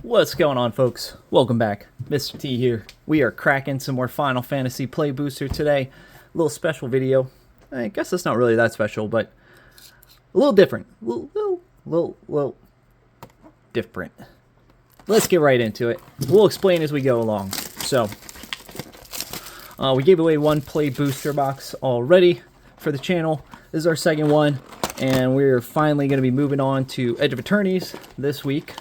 What's going on, folks? Welcome back. Mr. T here. We are cracking some more Final Fantasy Play Booster today. A little special video. I guess it's not really that special, but a little different. A little different. Let's get right into it. We'll explain as we go along. So, we gave away one Play Booster box already for the channel. This is our second one, and we're finally going to be moving on to Edge of Eternities this week.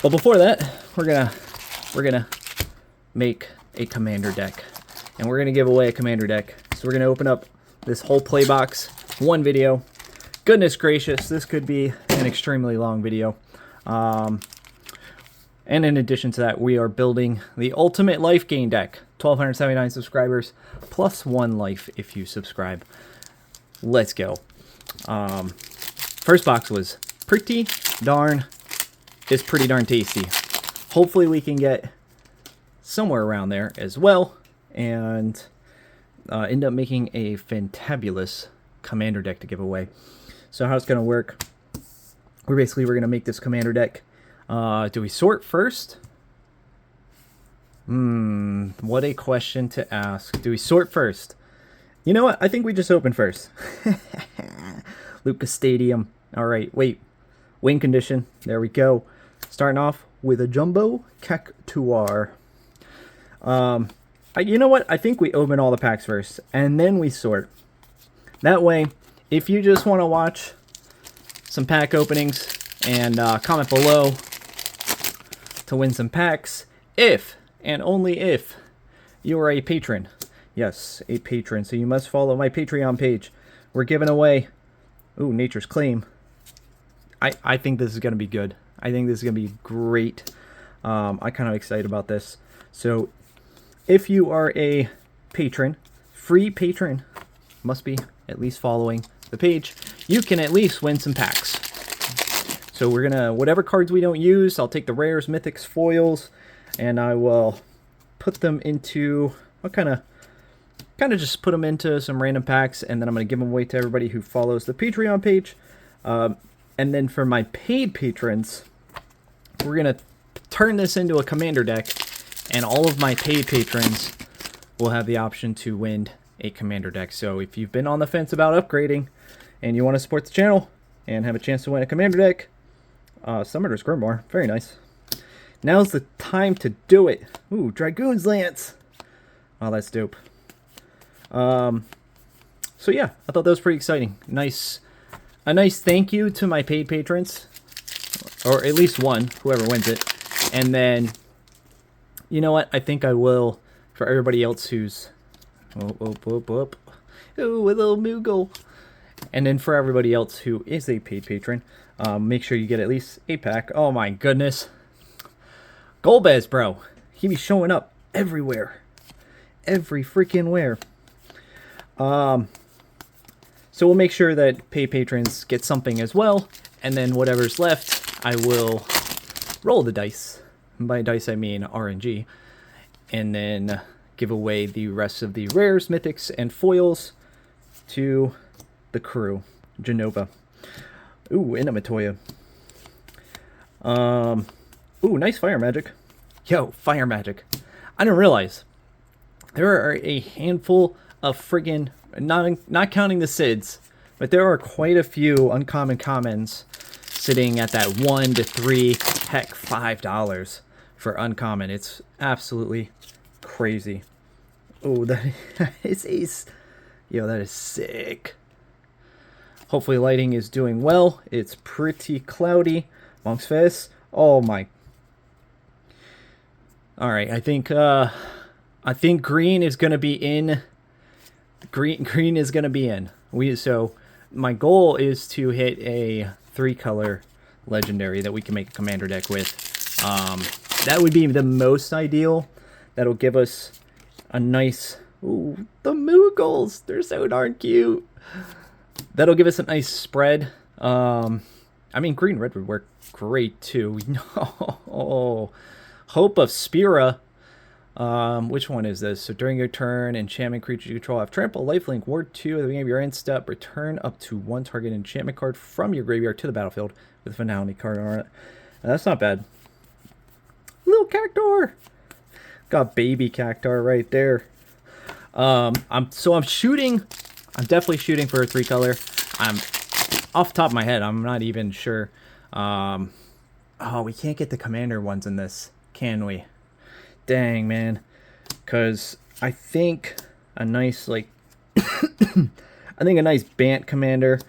But before that, we're gonna make a commander deck, and we're gonna give away a commander deck. So we're gonna open up this whole play box, one video. Goodness gracious, this could be an extremely long video. And in addition to that, we are building the ultimate life gain deck. 1,279 subscribers, plus 1 life if you subscribe. Let's go. First box was pretty darn tasty. Hopefully we can get somewhere around there as well, and end up making a fantabulous commander deck to give away. So how it's going to work, we're going to make this commander deck. Do we sort first? What a question to ask. Do we sort first? You know what? I think we just open first. Lucas Stadium. Alright, wait. Win condition. There we go. Starting off with a Jumbo Cactuar. You know what? I think we open all the packs first, and then we sort. That way, if you just want to watch some pack openings, and comment below to win some packs, if, and only if, you are a patron. Yes, a patron. So you must follow my Patreon page. We're giving away, Nature's Claim. I think this is going to be good. I think this is going to be great. I'm kind of excited about this. So, if you are a patron, free patron, must be at least following the page, you can at least win some packs. So we're going to, whatever cards we don't use, I'll take the rares, mythics, foils, and I will put them into, I'll kind of just put them into some random packs, and then I'm going to give them away to everybody who follows the Patreon page. And then for my paid patrons, we're going to turn this into a commander deck, and all of my paid patrons will have the option to win a commander deck. So if you've been on the fence about upgrading and you want to support the channel and have a chance to win a commander deck, Summoner's Grimoire, very nice. Now's the time to do it. Ooh, Dragoon's Lance. Oh, that's dope. So yeah, I thought that was pretty exciting. A nice thank you to my paid patrons, or at least one, whoever wins it. And then, you know what? I think I will, for everybody else who's, ooh, a little Moogle. And then for everybody else who is a paid patron, make sure you get at least a pack. Oh my goodness. Golbez, bro. He be showing up everywhere. Every freaking where. So we'll make sure that pay patrons get something as well, and then whatever's left, I will roll the dice. And by dice, I mean RNG, and then give away the rest of the rares, mythics, and foils to the crew. Genova. Ooh, Inamatoya. Ooh, nice fire magic. Yo, fire magic. I didn't realize there are a handful of friggin', not counting the SIDs, but there are quite a few uncommon commons sitting at that $1 to $3, heck, $5 for uncommon. It's absolutely crazy. Oh, that is ace. Yo, that is sick. Hopefully lighting is doing well. It's pretty cloudy. Monk's Fist. Oh my. Alright, I think green is gonna be in. Green is gonna be in. So my goal is to hit a 3-color legendary that we can make a commander deck with. That would be the most ideal. That'll give us a nice. Ooh, the Moogles! They're so darn cute. That'll give us a nice spread. I mean, green red would work great too. No, Hope of Spira. Which one is this? So during your turn, enchantment creature you control have trample, lifelink, ward 2 at the beginning of your end step. Return up to 1 target enchantment card from your graveyard to the battlefield with a finality card on it. That's not bad. Little cactar. Got baby cactar right there. I'm shooting. I'm definitely shooting for a 3-color. I'm off the top of my head. I'm not even sure. Oh, we can't get the commander ones in this, can we? Dang, man. Because I think a nice, like, I think a nice Bant commander,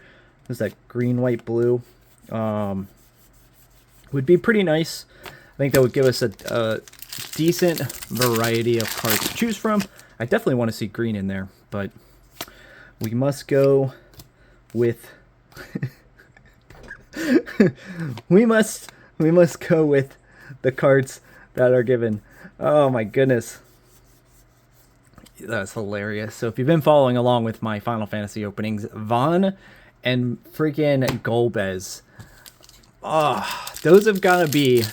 is that green, white, blue, would be pretty nice. I think that would give us a decent variety of cards to choose from. I definitely want to see green in there, but we must go with we must go with the cards that are given. Oh my goodness. That's hilarious. So if you've been following along with my Final Fantasy openings, Vaughn and freaking Golbez. Oh, those have got to be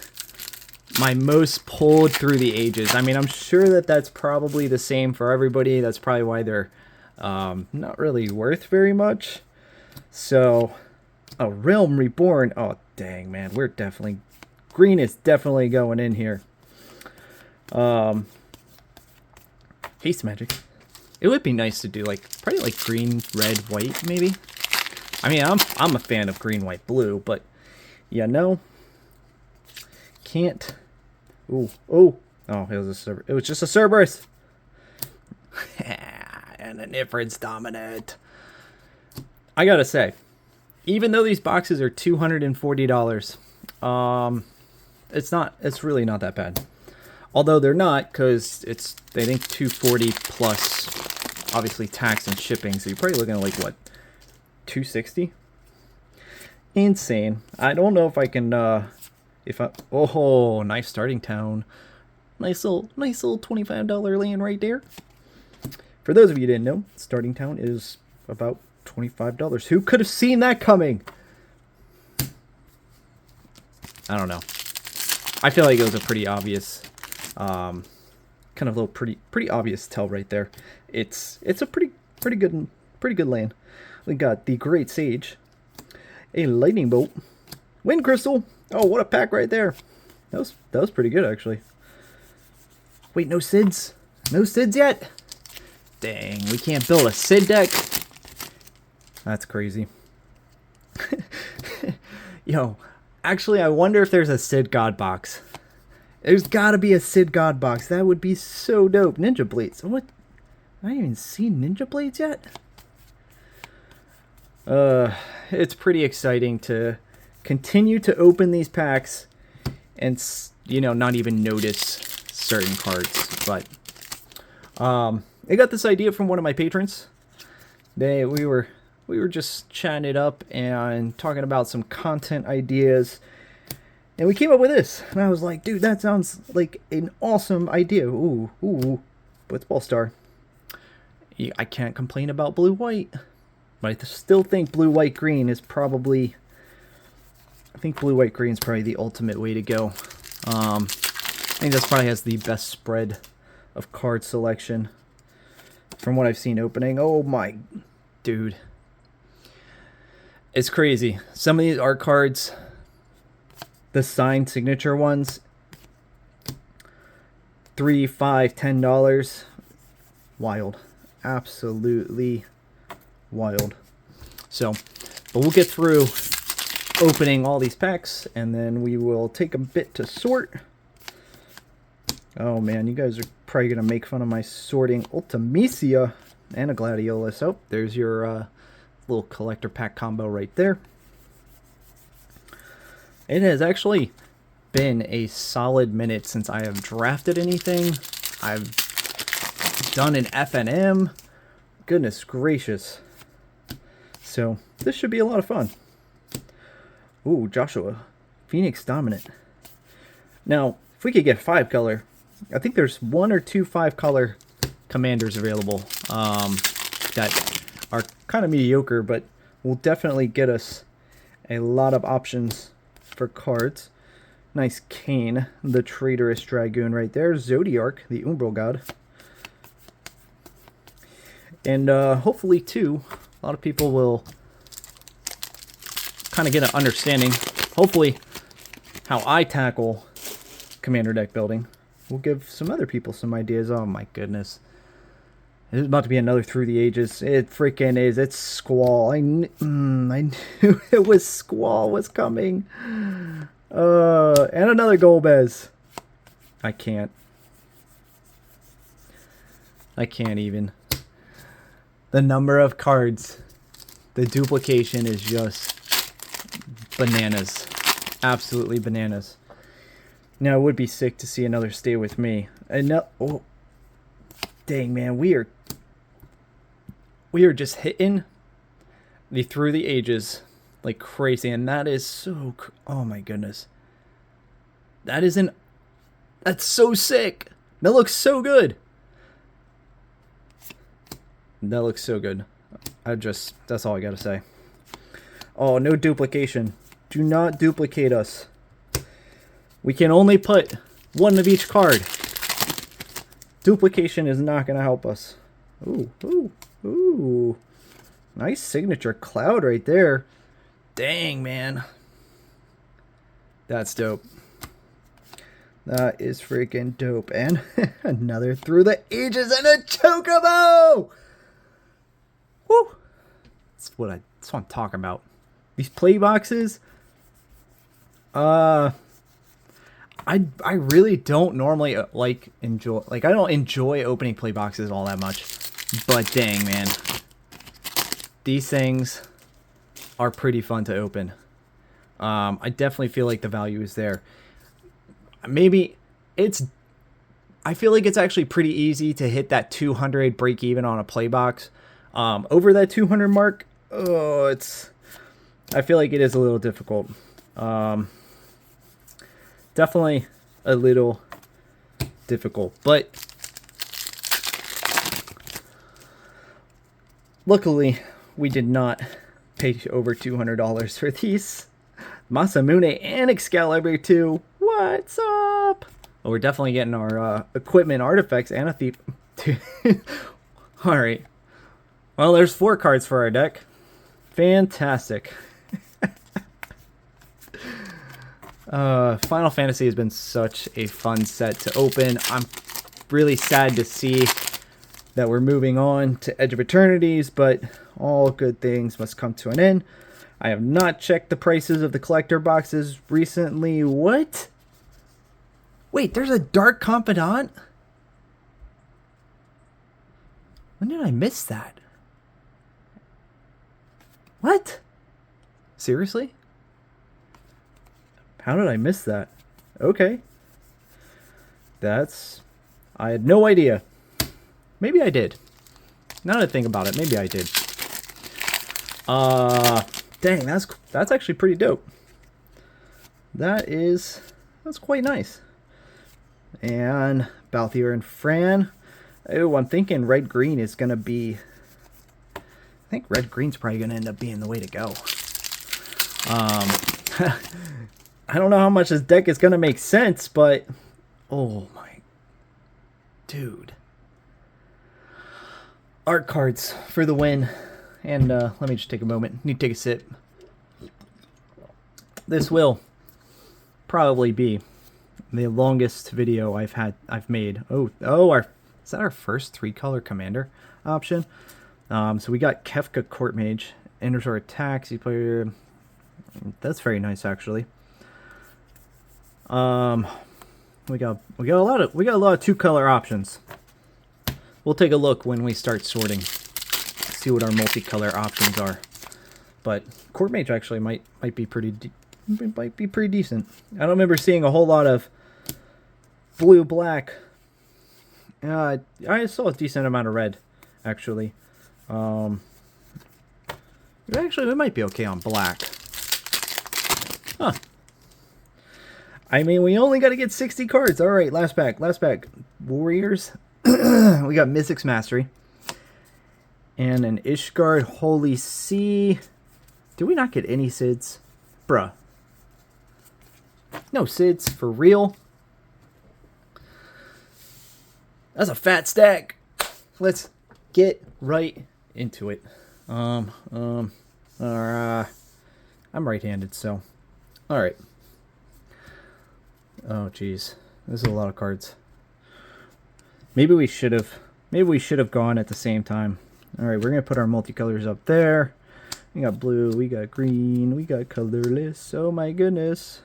my most pulled through the ages. I mean, I'm sure that that's probably the same for everybody. That's probably why they're not really worth very much. So, a Realm Reborn. Oh, dang, man. We're definitely... Green is definitely going in here. Haste Magic. It would be nice to do, like, probably like green, red, white, maybe. I mean, I'm a fan of green, white, blue, but... Yeah, no. Can't... Ooh, oh, oh, it was just a Cerberus. And an Ifrit's Dominant. I gotta say, even though these boxes are $240, it's really not that bad. Although they're not, because it's, I think, $240 plus, obviously, tax and shipping. So you're probably looking at, like, what, $260? Insane. I don't know if I can, oh, nice starting town. Nice little $25 land right there. For those of you who didn't know, starting town is about $25. Who could have seen that coming? I don't know. I feel like it was a pretty obvious, kind of little pretty obvious tell right there. It's a pretty good land. We got the Great Sage, a Lightning Bolt, Wind Crystal. Oh, what a pack right there. That was pretty good, actually. Wait, no Sids? No Sids yet? Dang, we can't build a Sid deck? That's crazy. Yo, actually, I wonder if there's a Sid God box. There's gotta be a Sid God box. That would be so dope. Ninja Blades. What? I haven't even seen Ninja Blades yet? It's pretty exciting to continue to open these packs and, you know, not even notice certain cards. But I got this idea from one of my patrons. We were just chatting it up and talking about some content ideas, and we came up with this. And I was like, dude, that sounds like an awesome idea. Ooh, Blitzball Star. I can't complain about blue-white, but I still think blue-white-green is probably... I think blue-white-green is probably the ultimate way to go. I think this probably has the best spread of card selection from what I've seen opening. Oh my... Dude. It's crazy. Some of these art cards, the signed signature ones, $3, $5, $10. Wild. Absolutely wild. So, but we'll get through opening all these packs, and then we will take a bit to sort. Oh man, you guys are probably going to make fun of my sorting. Ultimecia and a Gladiolus. Oh, there's your little collector pack combo right there. It has actually been a solid minute since I have drafted anything. I've done an FNM. Goodness gracious. So, this should be a lot of fun. Ooh, Joshua. Phoenix Dominant. Now, if we could get 5-color, I think there's 1 or 2 5-color commanders available that are kind of mediocre, but will definitely get us a lot of options for cards. Nice Kane, the Traitorous Dragoon right there. Zodiark, the Umbral God. And hopefully, too, a lot of people will kind of get an understanding, hopefully, how I tackle commander deck building will give some other people some ideas. Oh my goodness. It's about to be another Through the Ages. It freaking is. It's Squall. I knew it was Squall was coming. And another Golbez. I can't even. The number of cards. The duplication is just bananas. Absolutely bananas. Now, it would be sick to see another Stay With Me. And no, oh, dang, man. We are just hitting the Through the Ages like crazy. And that is so... Oh, my goodness. That's so sick. That looks so good. That looks so good. That's all I gotta say. Oh, no duplication. Do not duplicate us. We can only put one of each card. Duplication is not gonna help us. Ooh, ooh, ooh. Nice signature cloud right there. Dang, man. That's dope. That is freaking dope. And another Through the Ages and a Chocobo! Woo! That's what I'm talking about. These play boxes, I really don't normally I don't enjoy opening play boxes all that much. But dang, man. These things are pretty fun to open. I definitely feel like the value is there. I feel like it's actually pretty easy to hit that 200 break even on a play box. Over that 200 mark, I feel like it is a little difficult. Definitely a little difficult, but luckily we did not pay over $200 for these. Masamune and Excalibur 2. What's up? Well, we're definitely getting our equipment, artifacts, and a thief. Alright. Well, there's 4 cards for our deck. Fantastic. Final Fantasy has been such a fun set to open. I'm really sad to see that we're moving on to Edge of Eternities, but all good things must come to an end. I have not checked the prices of the collector boxes recently. What? Wait, there's a Dark Confidant? When did I miss that? What? Seriously? How did I miss that? Okay. I had no idea. Maybe I did. Now that I think about it, maybe I did. Dang, that's actually pretty dope. That's quite nice. And Balthier and Fran. Oh, I'm thinking red-green is going to be... I think red-green's probably going to end up being the way to go. I don't know how much this deck is going to make sense, but... Oh, my... Dude. Art cards for the win. And let me just take a moment. Need to take a sip. This will probably be the longest video I've made. Is that our first 3-color commander option? So we got Kefka Court Mage, enters our attacks. You play. That's very nice, actually. We got a lot of 2-color options. We'll take a look when we start sorting. See what our multicolor options are. But Court Mage actually might be pretty decent. I don't remember seeing a whole lot of blue black. I saw a decent amount of red, actually. Actually, we might be okay on black. Huh. I mean, we only got to get 60 cards. All right, last pack. Warriors. We got Mystic's Mastery. And an Ishgard Holy Sea. Did we not get any Sids? Bruh. No Sids, for real? That's a fat stack. Let's get right into it. I'm right-handed, so. Alright. Oh, geez. This is a lot of cards. Maybe we should have gone at the same time. All right, we're going to put our multicolors up there. We got blue, we got green, we got colorless. Oh my goodness.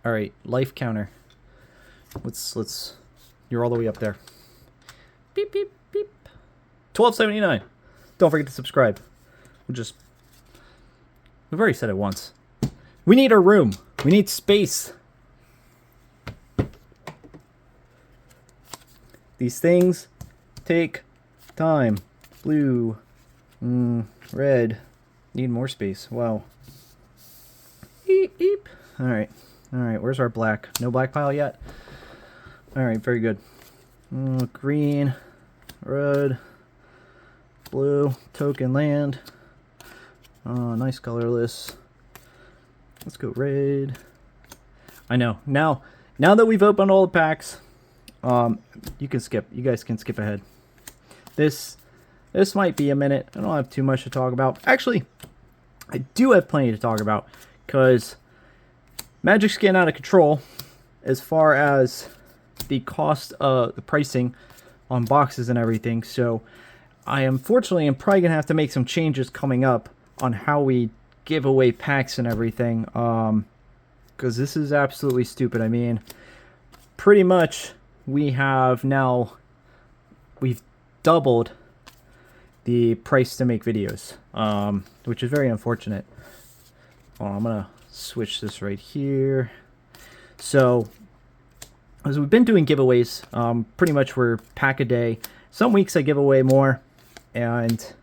All right, life counter. Let's you're all the way up there. Beep beep beep. 1279. Don't forget to subscribe. We've already said it once. We need a room. We need space. These things take time. Blue. Red. Need more space. Wow. Eep, eep. Alright. Alright, where's our black? No black pile yet? Alright, very good. Green. Red. Blue. Token land. Nice colorless. Let's go red. I know. Now that we've opened all the packs, you can skip. You guys can skip ahead. This might be a minute. I don't have too much to talk about. Actually, I do have plenty to talk about because Magic's getting out of control as far as the cost of the pricing on boxes and everything. So I unfortunately am probably gonna have to make some changes coming up on how we give away packs and everything, because this is absolutely stupid. I mean, pretty much we've doubled the price to make videos, which is very unfortunate. I'm gonna switch this right here. So as we've been doing giveaways, pretty much we're pack a day. Some weeks I give away more, and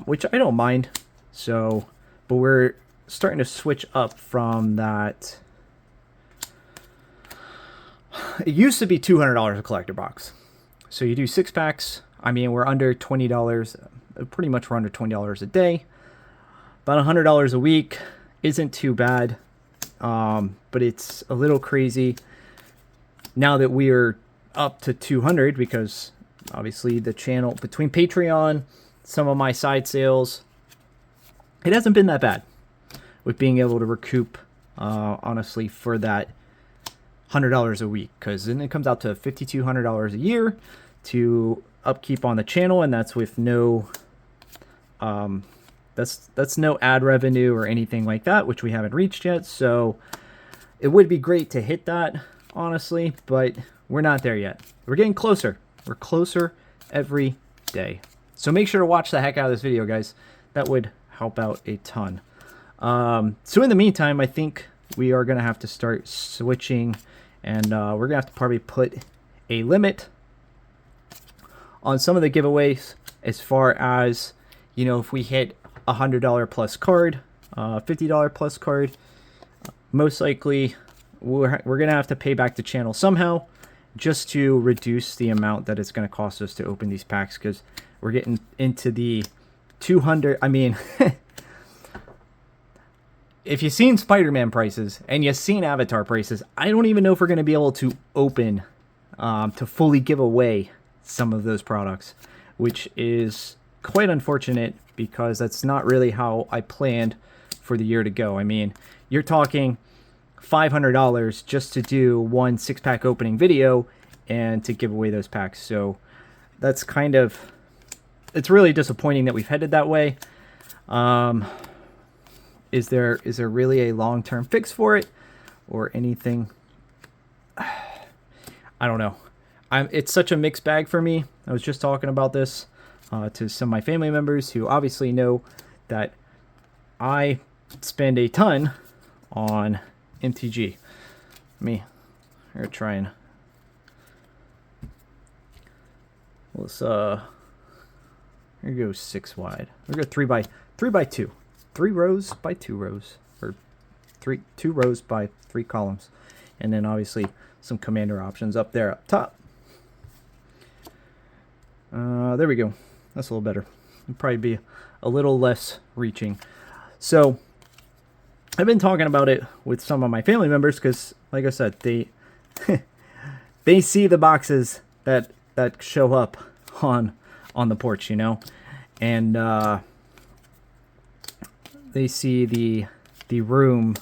which I don't mind. So, but we're starting to switch up from that. It used to be $200 a collector box. So you do 6 packs. I mean, we're under $20. Pretty much we're under $20 a day. About $100 a week isn't too bad. But it's a little crazy now that we are up to 200, because obviously the channel, between Patreon, some of my side sales, it hasn't been that bad with being able to recoup, honestly, for that $100 a week, because then it comes out to $5,200 a year to upkeep on the channel, and that's with no that's no ad revenue or anything like that, which we haven't reached yet. So it would be great to hit that, honestly, but we're not there yet. We're getting closer. We're closer every day. So make sure to watch the heck out of this video, guys. That would help out a ton. So in the meantime, I think we are going to have to start switching, and we're going to have to probably put a limit on some of the giveaways, as far as, you know, if we hit a $100 plus card, $50 plus card, most likely we're going to have to pay back the channel somehow, just to reduce the amount that it's going to cost us to open these packs, because we're getting into the 200. I mean, if you've seen Spider-Man prices and you've seen Avatar prices, I don't even know if we're going to be able to open, to fully give away some of those products, which is quite unfortunate, because that's not really how I planned for the year to go. I mean, you're talking $500 just to do one 6-pack opening video and to give away those packs. So that's kind of, it's really disappointing that we've headed that way. Is there really a long-term fix for it or anything? I don't know. It's such a mixed bag for me. I was just talking about this to some of my family members who obviously know that I spend a ton on MTG. We're gonna try and here goes 6 wide. We're gonna go 3 by 2, 3 rows by 2 rows, or 2 rows by 3 columns, and then obviously some commander options up there up top. There we go. That's a little better. It'll probably be a little less reaching. So I've been talking about it with some of my family members, because, like I said, they they see the boxes that show up on the porch, you know, and they see the room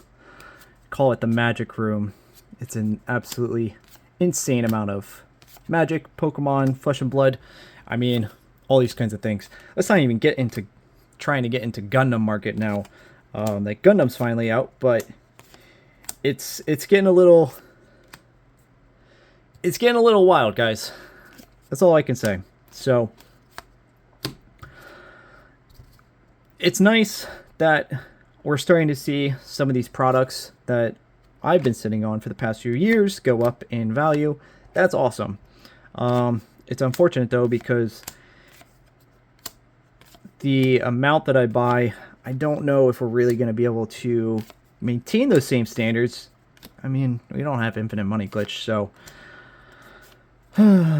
call it the magic room. It's an absolutely insane amount of magic, Pokemon, Flesh and Blood. I mean, all these kinds of things. Let's not even get into trying to get into Gundam market now. Like Gundam's finally out, but it's getting a little wild, guys. That's all I can say. So it's nice that we're starting to see some of these products that I've been sitting on for the past few years go up in value. That's awesome. It's unfortunate though, because the amount that I buy, I don't know if we're really going to be able to maintain those same standards. I mean, we don't have infinite money glitch, so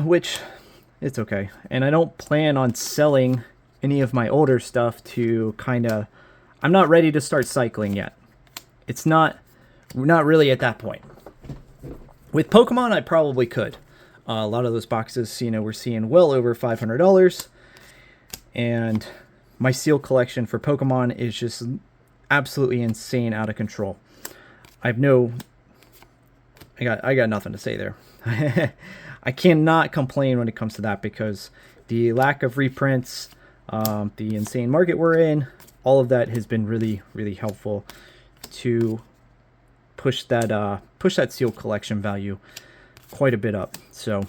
which it's okay. And I don't plan on selling any of my older stuff to I'm not ready to start cycling yet. We're not really at that point. With Pokemon, I probably could. A lot of those boxes, we're seeing well over $500, and my seal collection for Pokemon is just absolutely insane, out of control. I got nothing to say there. I cannot complain when it comes to that, because the lack of reprints, the insane market we're in, all of that has been really, really helpful to push that seal collection value quite a bit up. So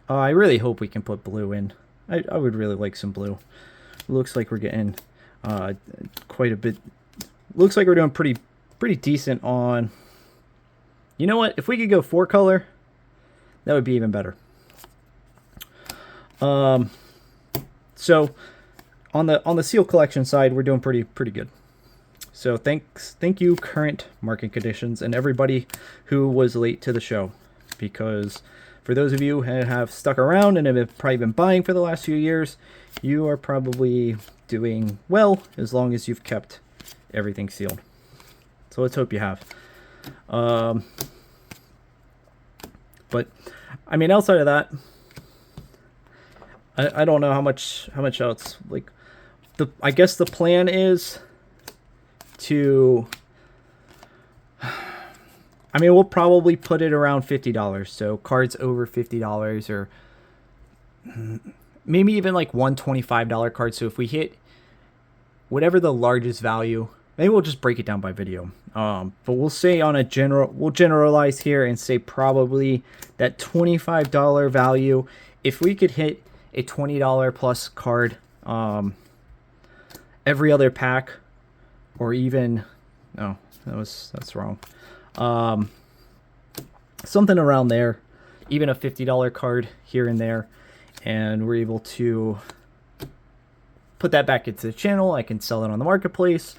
I really hope we can put blue in. I would really like some blue. Looks like we're getting quite a bit. Looks like we're doing pretty decent on. You know what? If we could go 4-color, that would be even better. So on the seal collection side, we're doing pretty good. So thank you, current market conditions, and everybody who was late to the show, because for those of you who have stuck around and have probably been buying for the last few years, you are probably doing well, as long as you've kept everything sealed. So let's hope you have. But I mean, outside of that, I don't know how much else. Like, I guess the plan is to, I mean, we'll probably put it around $50. So cards over $50, or maybe even like $125 cards. So if we hit whatever the largest value, maybe we'll just break it down by video. But we'll say we'll generalize here and say probably that $25 value. If we could hit a $20 plus card every other pack, or even, no, that's wrong. Something around there, even a $50 card here and there, and we're able to put that back into the channel. I can sell it on the marketplace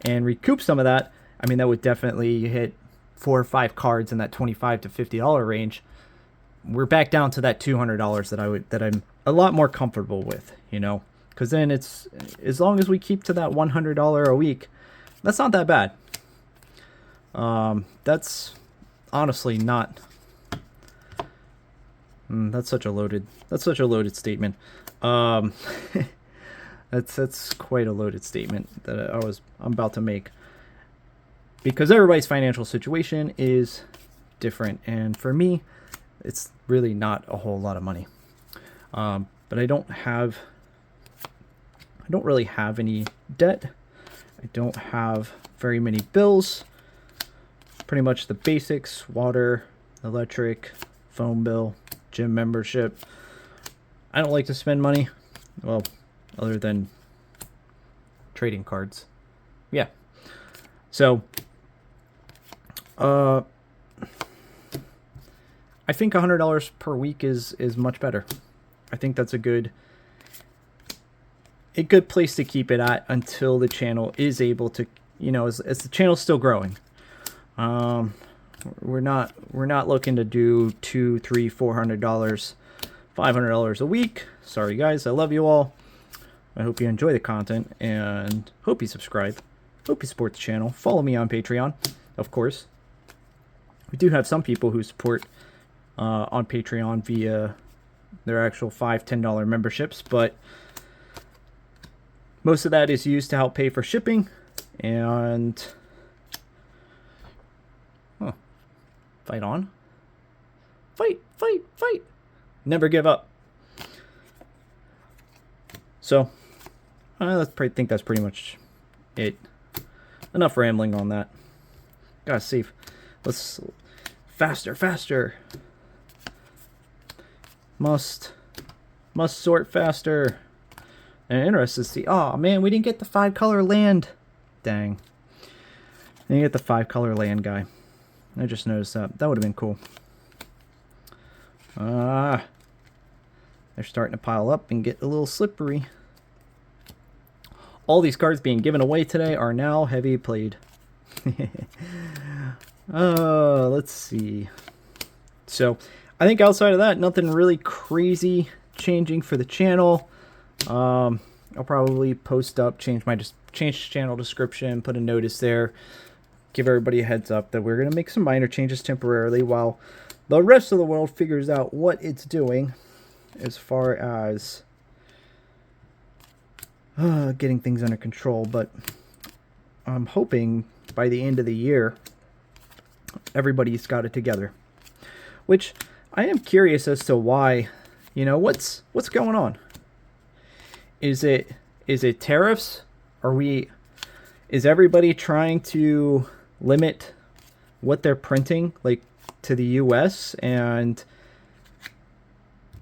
and recoup some of that. I mean, that would definitely hit 4 or 5 cards in that $25 to $50 range. We're back down to that $200 that I'm a lot more comfortable with, because then it's, as long as we keep to that $100 a week, that's not that bad. That's honestly not. That's such a loaded statement. That's quite a loaded statement that I'm about to make, because everybody's financial situation is different, and for me, it's really not a whole lot of money. But I don't really have any debt. I don't have very many bills. Pretty much the basics: water, electric, phone bill, gym membership. I don't like to spend money, well, other than trading cards. Yeah. So I think $100 per week is much better. I think that's a good place to keep it at until the channel is able to, as the channel's still growing. We're not looking to do $200, $300, $400, $500 a week. Sorry guys, I love you all. I hope you enjoy the content, and hope you subscribe. Hope you support the channel. Follow me on Patreon, of course. We do have some people who support on Patreon via their actual $5, $10 memberships, but most of that is used to help pay for shipping, and Fight on. Fight, fight, fight. Never give up. So, I think that's pretty much it. Enough rambling on that. Gotta save. Let's... Faster, faster. Must sort faster. And interested to see... Oh, man, we didn't get the 5-color land. Dang. Didn't get the 5-color land guy. I just noticed that. That would have been cool. They're starting to pile up and get a little slippery. All these cards being given away today are now heavy played. Let's see. So, I think outside of that, nothing really crazy changing for the channel. I'll probably post up, change the channel description, put a notice there, give everybody a heads up that we're going to make some minor changes temporarily while the rest of the world figures out what it's doing as far as getting things under control. But I'm hoping by the end of the year, everybody's got it together. Which I am curious as to why. You know, what's going on? Is it tariffs? Is everybody trying to limit what they're printing, like, to the US? And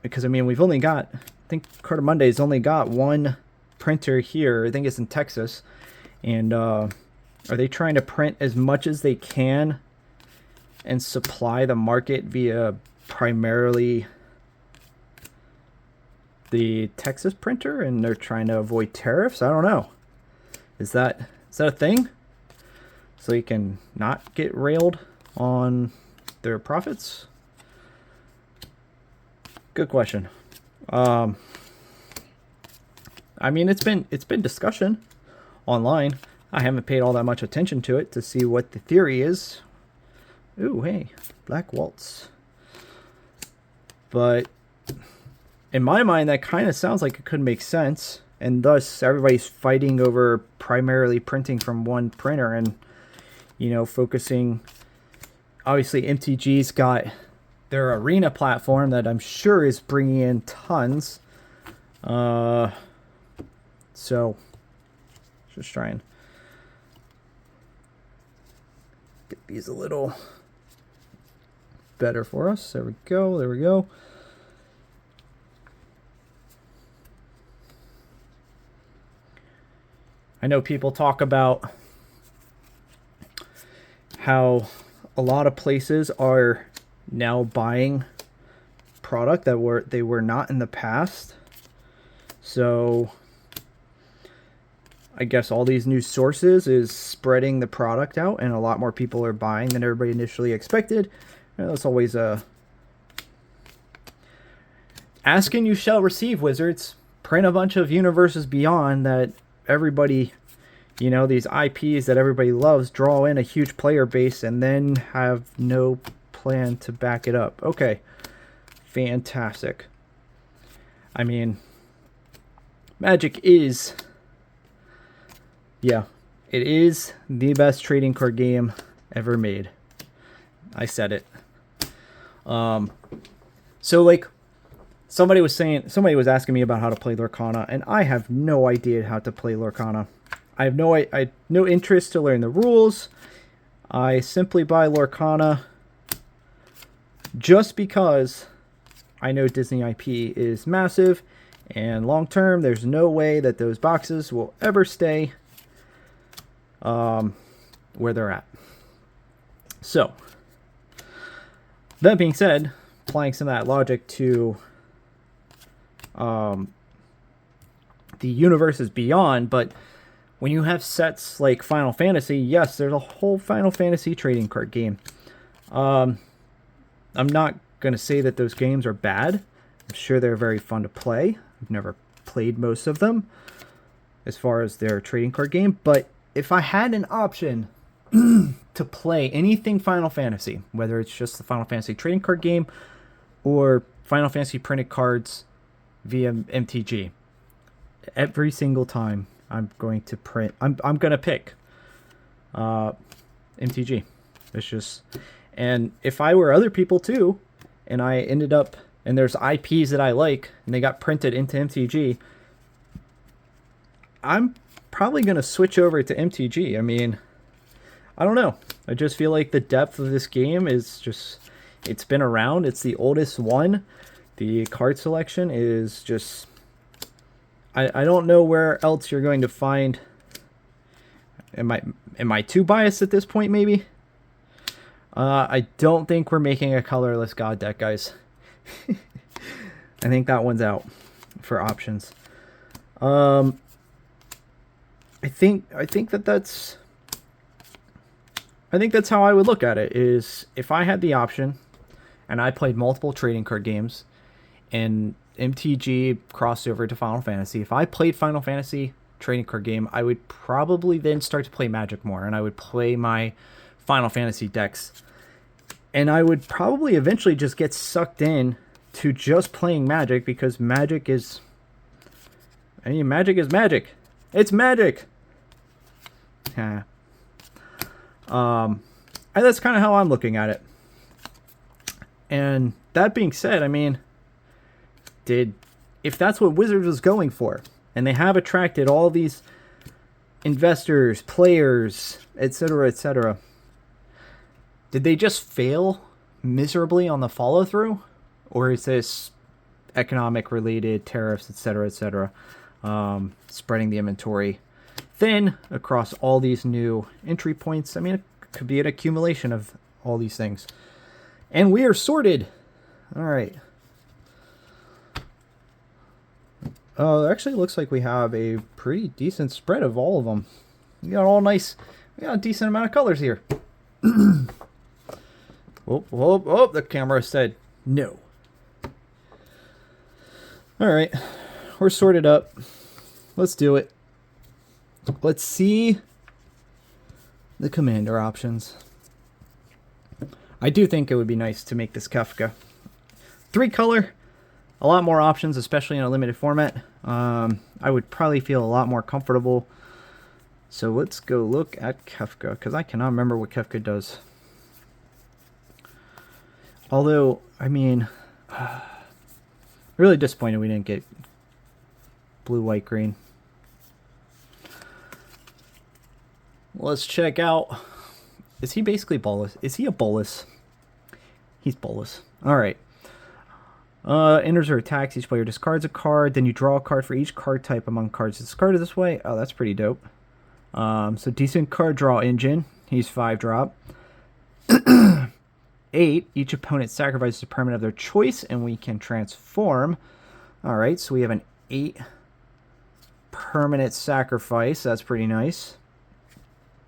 because I mean, we've only got, I think Carter Monday's only got one printer here. I think it's in Texas. And are they trying to print as much as they can and supply the market via primarily the Texas printer, and they're trying to avoid tariffs? I don't know. Is that a thing? So you can not get railed on their profits? Good question. I mean, it's been discussion online. I haven't paid all that much attention to it to see what the theory is. Ooh, hey, Black Waltz. But in my mind, that kind of sounds like it could make sense. And thus, everybody's fighting over primarily printing from one printer and, you know, focusing. Obviously, MTG's got their arena platform that I'm sure is bringing in tons. So, just try and get these a little better for us. There we go. There we go. I know people talk about how a lot of places are now buying product that they were not in the past. So I guess all these new sources is spreading the product out, and a lot more people are buying than everybody initially expected. You know, that's always a ask and you shall receive, Wizards. Print a bunch of universes beyond that everybody, you know, these IPs that everybody loves, draw in a huge player base and then have no plan to back it up. Okay, fantastic. I mean, Magic is, yeah, it is the best trading card game ever made. I said it. So like, somebody was asking me about how to play Lorcana, and I have no idea how to play Lorcana. I have no interest to learn the rules. I simply buy Lorcana just because I know Disney IP is massive, and long term, there's no way that those boxes will ever stay where they're at. So, that being said, applying some of that logic to the universes beyond, but when you have sets like Final Fantasy, yes, there's a whole Final Fantasy trading card game. I'm not going to say that those games are bad. I'm sure they're very fun to play. I've never played most of them as far as their trading card game, but if I had an option to play anything Final Fantasy, whether it's just the Final Fantasy trading card game or Final Fantasy printed cards via MTG, every single time I'm going to print, I'm going to pick MTG. It's just, And if I were other people too, and I ended up, and there's IPs that I like, and they got printed into MTG, I'm probably going to switch over to MTG. I mean, I don't know. I just feel like the depth of this game is just, it's been around. It's the oldest one. The card selection is just, I don't know where else you're going to find. Am I too biased at this point, maybe? I don't think we're making a colorless God deck, guys. I think that one's out for options. I think that's how I would look at it, is if I had the option and I played multiple trading card games and MTG crossed over to Final Fantasy, if I played Final Fantasy trading card game, I would probably then start to play Magic more, and I would play my Final Fantasy decks, and I would probably eventually just get sucked in to just playing Magic, because Magic is, I mean, Magic is magic. It's magic. Yeah. And that's kind of how I'm looking at it. And that being said, I mean, if that's what Wizards was going for, and they have attracted all these investors, players, etc., etc., did they just fail miserably on the follow-through? Or is this economic related, tariffs, etc., etc., spreading the inventory thin across all these new entry points? I mean, it could be an accumulation of all these things. And we are sorted. All right. It actually looks like we have a pretty decent spread of all of them. We got all nice. We got a decent amount of colors here. Oh, the camera said no. All right. We're sorted up. Let's do it. Let's see the commander options. I do think it would be nice to make this Kefka 3-color. A lot more options, especially in a limited format. I would probably feel a lot more comfortable. So let's go look at Kefka, because I cannot remember what Kefka does. Although, I mean, really disappointed we didn't get blue, white, green. Let's check out. Is he basically Bolus? Is he a Bolus? He's Bolus. All right. Enters or attacks. Each player discards a card. Then you draw a card for each card type among cards discarded this way. Oh, that's pretty dope. So decent card draw engine. He's 5-drop. 8. Each opponent sacrifices a permanent of their choice, and we can transform. All right, so we have an 8 permanent sacrifice. That's pretty nice.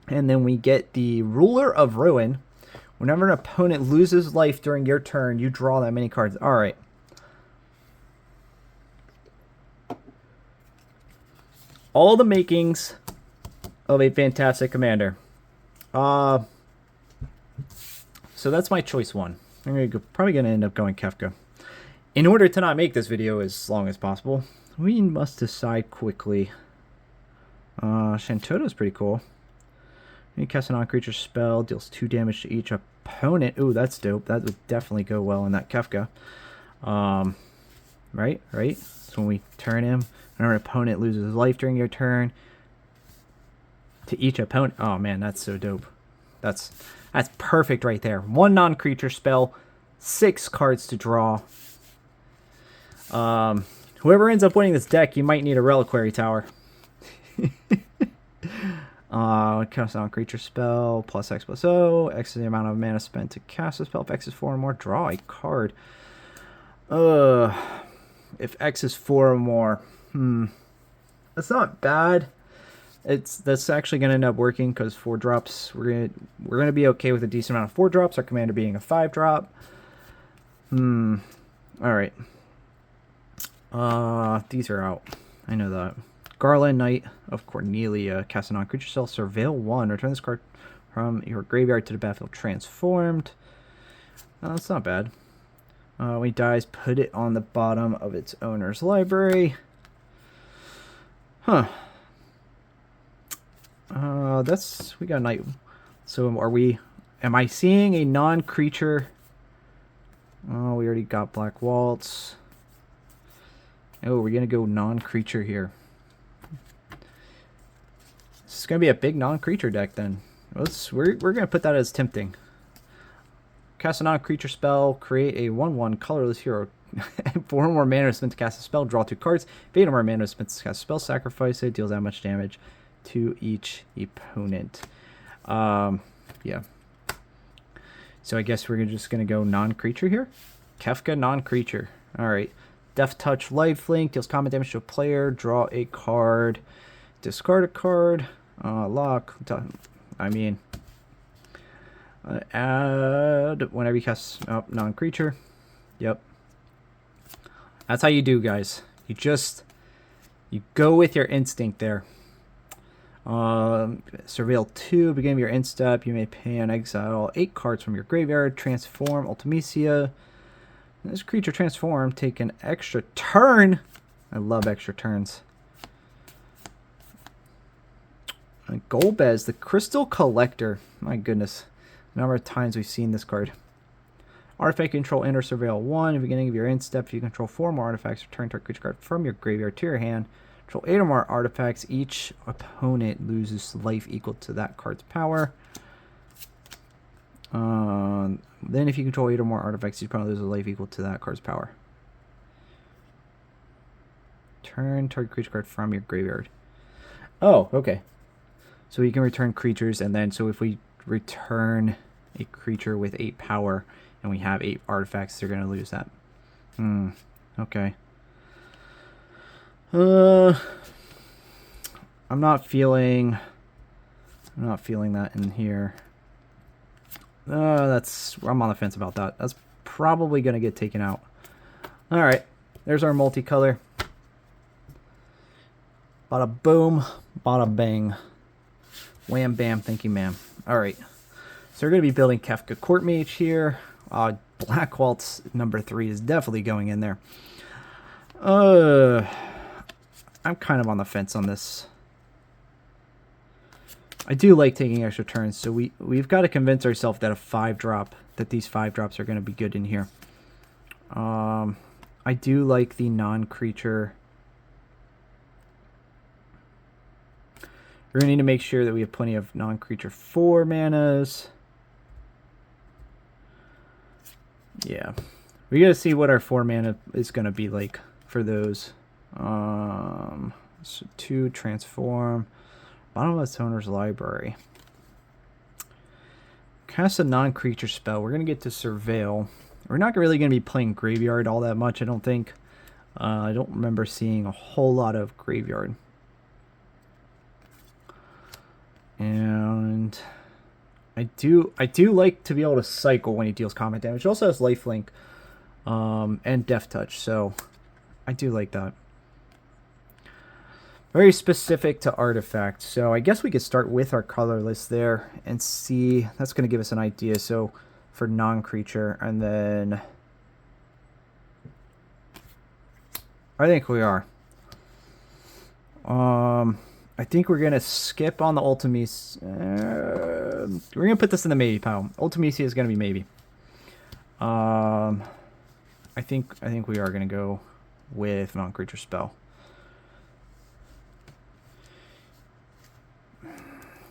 And then we get the Ruler of Ruin. Whenever an opponent loses life during your turn, you draw that many cards. All right. All the makings of a fantastic commander. So that's my choice one. I'm probably going to end up going Kefka. In order to not make this video as long as possible, we must decide quickly. Shantoto's pretty cool. You cast a non-creature spell, deals 2 damage to each opponent. Ooh, that's dope. That would definitely go well in that Kefka. Right? So when we turn him, whenever an opponent loses life during your turn, to each opponent. Oh man, that's so dope. That's perfect right there. 1 non-creature spell, 6 cards to draw. Whoever ends up winning this deck, you might need a reliquary tower. Cast a non-creature spell, plus X plus O. X is the amount of mana spent to cast a spell. If X is 4 or more, draw a card. If X is 4 or more, that's not bad. That's actually gonna end up working, because 4 drops. We're gonna be okay with a decent amount of 4 drops. Our commander being a 5-drop. All right. These are out. I know that. Garland, Knight of Cornelia. Cast a non-creature spell. Surveil 1. Return this card from your graveyard to the battlefield transformed. That's not bad. When he dies, put it on the bottom of its owner's library. Huh. We got Knight. So are we Am I seeing a non-creature? Oh, we already got Black Waltz. Oh, we're going to go non-creature here. This is going to be a big non-creature deck then. We're going to put that as tempting. Cast a non-creature spell. Create a 1/1 colorless hero. 4 more mana spent to cast a spell. Draw 2 cards. If 8 more mana spent to cast a spell, sacrifice it. Deals that much damage to each opponent. Yeah. So I guess we're just going to go non-creature here. Kefka non-creature. Alright. Death Touch Lifelink. Deals combat damage to a player. Draw a card. Discard a card. Lock. I mean... add whenever you cast non-creature. Yep. That's how you do, guys. You go with your instinct there. Surveil 2, beginning of your end step, you may pay and exile 8 cards from your graveyard. Transform Ultimecia. This creature transform, take an extra turn. I love extra turns. And Golbez, the Crystal Collector. My goodness. The number of times we've seen this card. Artifact control, enter Surveil 1. At the beginning of your end step, if you control 4 more artifacts, return target creature card from your graveyard to your hand. Control 8 or more artifacts. Each opponent loses life equal to that card's power. Then if you control 8 or more artifacts, each opponent loses life equal to that card's power. Turn target creature card from your graveyard. Oh, okay. So you can return creatures, and then so if we return a creature with 8 power and we have 8 artifacts, they're going to lose that. Okay. I'm not feeling that in here. I'm on the fence about that. That's probably going to get taken out. All right. There's our multicolor. Bada boom, bada bang. Wham bam, thank you ma'am. All right. So we're going to be building Kefka Court Mage here. Black Waltz number 3 is definitely going in there. I'm kind of on the fence on this. I do like taking extra turns, so we've got to convince ourselves that these 5 drops are going to be good in here. I do like the non-creature. We're going to need to make sure that we have plenty of non-creature 4 manas. Yeah. We got to see what our 4 mana is going to be like for those. So 2 transform. Bottomless Owner's Library. Cast a non-creature spell. We're going to get to Surveil. We're not really going to be playing Graveyard all that much, I don't think. I don't remember seeing a whole lot of Graveyard. And I do like to be able to cycle when he deals combat damage. It also has lifelink and Death Touch, so I do like that. Very specific to artifacts. So I guess we could start with our color list there and see. That's going to give us an idea. So for non-creature, and then I think we are. I think we're going to skip on the Ultimecia. We're going to put this in the maybe pile. Ultimecia is going to be maybe. I think we are going to go with non-creature spell.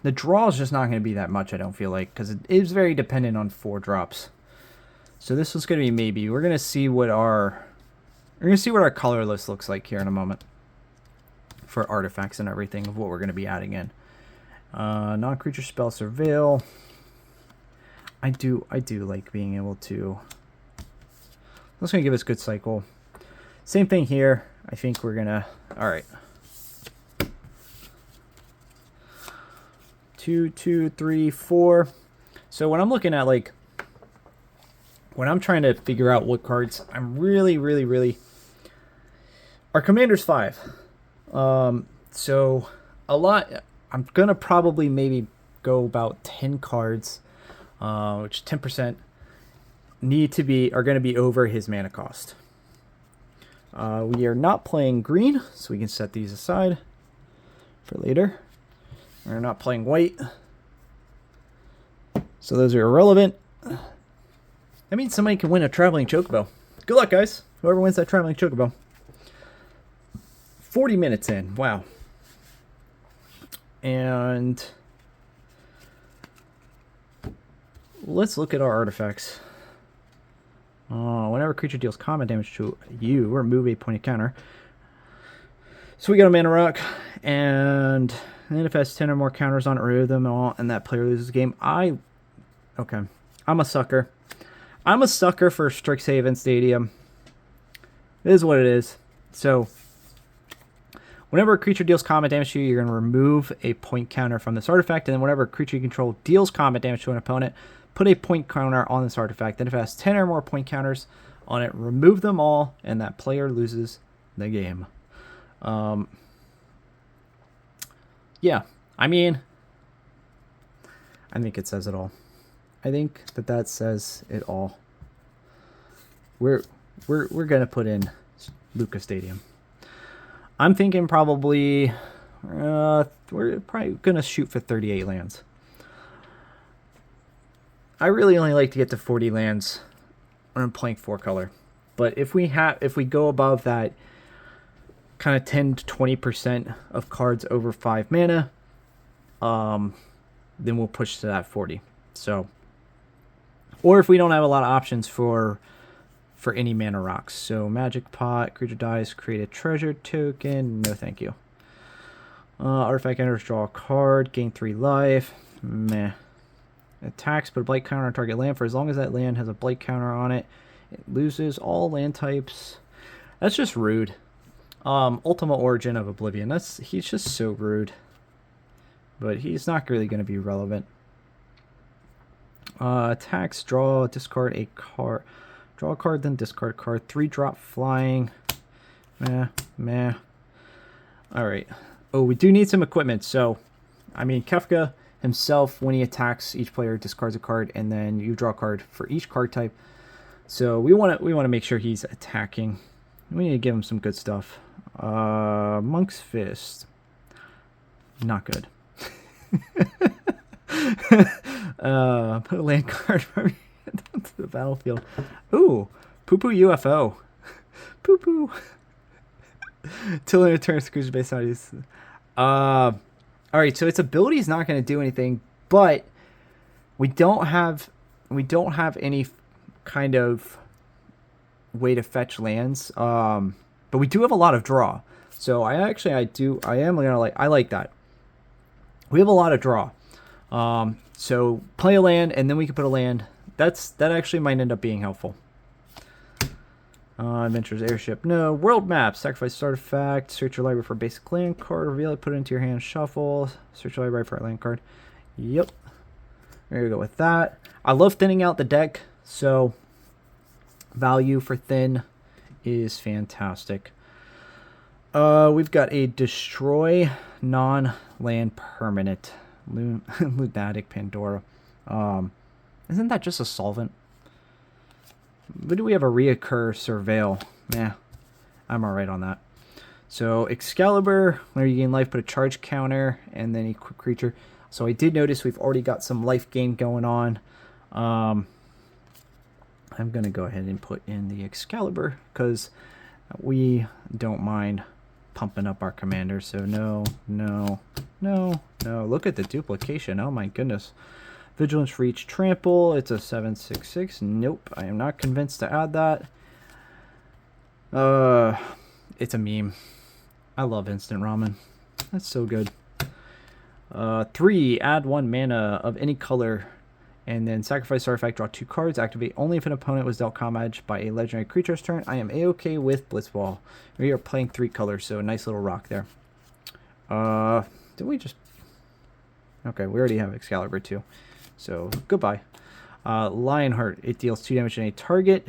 The draw is just not going to be that much, I don't feel like, because it is very dependent on 4 drops. So this is going to be maybe. We're going to see what our color list looks like here in a moment for artifacts and everything of what we're going to be adding in. Non-creature spell Surveil. I do like being able to. That's going to give us good cycle. Same thing here. I think we're going to. All right. 2, 2, 3, 4. So when I'm looking at when I'm trying to figure out what cards, I'm really. Our commander's 5. So a lot. I'm gonna probably maybe go about 10 cards, which 10% are gonna be over his mana cost. We are not playing green, so we can set these aside for later. We're not playing white, So those are irrelevant. That means somebody can win a traveling chocobo. Good luck, guys. Whoever wins that traveling chocobo. 40 minutes in. Wow. And let's look at our artifacts. Whenever a creature deals combat damage to you, remove a pointed counter. So we got a mana rock, and then if it has 10 or more counters on it, remove them all, and that player loses the game. Okay. I'm a sucker. I'm a sucker for Strixhaven Stadium. It is what it is. So, whenever a creature deals combat damage to you, you're going to remove a point counter from this artifact, and then whenever a creature you control deals combat damage to an opponent, put a point counter on this artifact. Then if it has 10 or more point counters on it, remove them all, and that player loses the game. Yeah, I mean, I think it says it all. I think that says it all. We're gonna put in Lucas Stadium. I'm thinking probably we're probably gonna shoot for 38 lands. I really only like to get to 40 lands when I'm playing 4-color, but if we go above that kind of 10 to 20% of cards over 5 mana, then we'll push to that 40. So, or if we don't have a lot of options for any mana rocks. So magic pot, creature dies, create a treasure token. No, thank you. Artifact enters, draw a card, gain 3 life. Meh. Attacks, put a blight counter on target land. For as long as that land has a blight counter on it, it loses all land types. That's just rude. Ultima Origin of Oblivion. He's just so rude. But he's not really going to be relevant. Attacks, draw, discard a card. Draw a card, then discard a card. 3-drop flying. Meh. Alright. Oh, we do need some equipment. So, I mean, Kefka himself, when he attacks, each player discards a card, and then you draw a card for each card type. So we want to make sure he's attacking. We need to give him some good stuff. Monk's Fist. Not good. Put a land card from your hand onto the battlefield. Ooh, Poo-Poo UFO. Poo-Poo. Till it returns creature based on his. Alright, so its ability is not going to do anything, but we don't have any kind of way to fetch lands. But we do have a lot of draw. So I like that. We have a lot of draw. So play a land, and then we can put a land. That actually might end up being helpful. Adventures Airship. No. World Map. Sacrifice artifact. Search your library for a basic land card. Reveal it. Put it into your hand. Shuffle. Search your library for a land card. Yep. There we go with that. I love thinning out the deck. So value for thin is fantastic. We've got a destroy non-land permanent. Lunatic Pandora. Isn't that just a solvent? But do we have a reoccur surveil? Nah, I'm alright on that. So Excalibur, whenever you gain life, put a charge counter and then a quick creature. So I did notice we've already got some life gain going on. I'm gonna go ahead and put in the Excalibur because we don't mind pumping up our commander. So no. Look at the duplication. Oh my goodness. Vigilance for each trample. It's a 7/6/6. Nope, I am not convinced to add that. It's a meme. I love instant ramen. That's so good. 3, add 1 mana of any color, and then sacrifice artifact, draw 2 cards. Activate only if an opponent was dealt combat by a legendary creature's turn. I am a-okay with Blitzball. We are playing 3 colors, so a nice little rock there. Did we just... Okay, we already have Excalibur too. So, goodbye. Lionheart. It deals 2 damage to any target.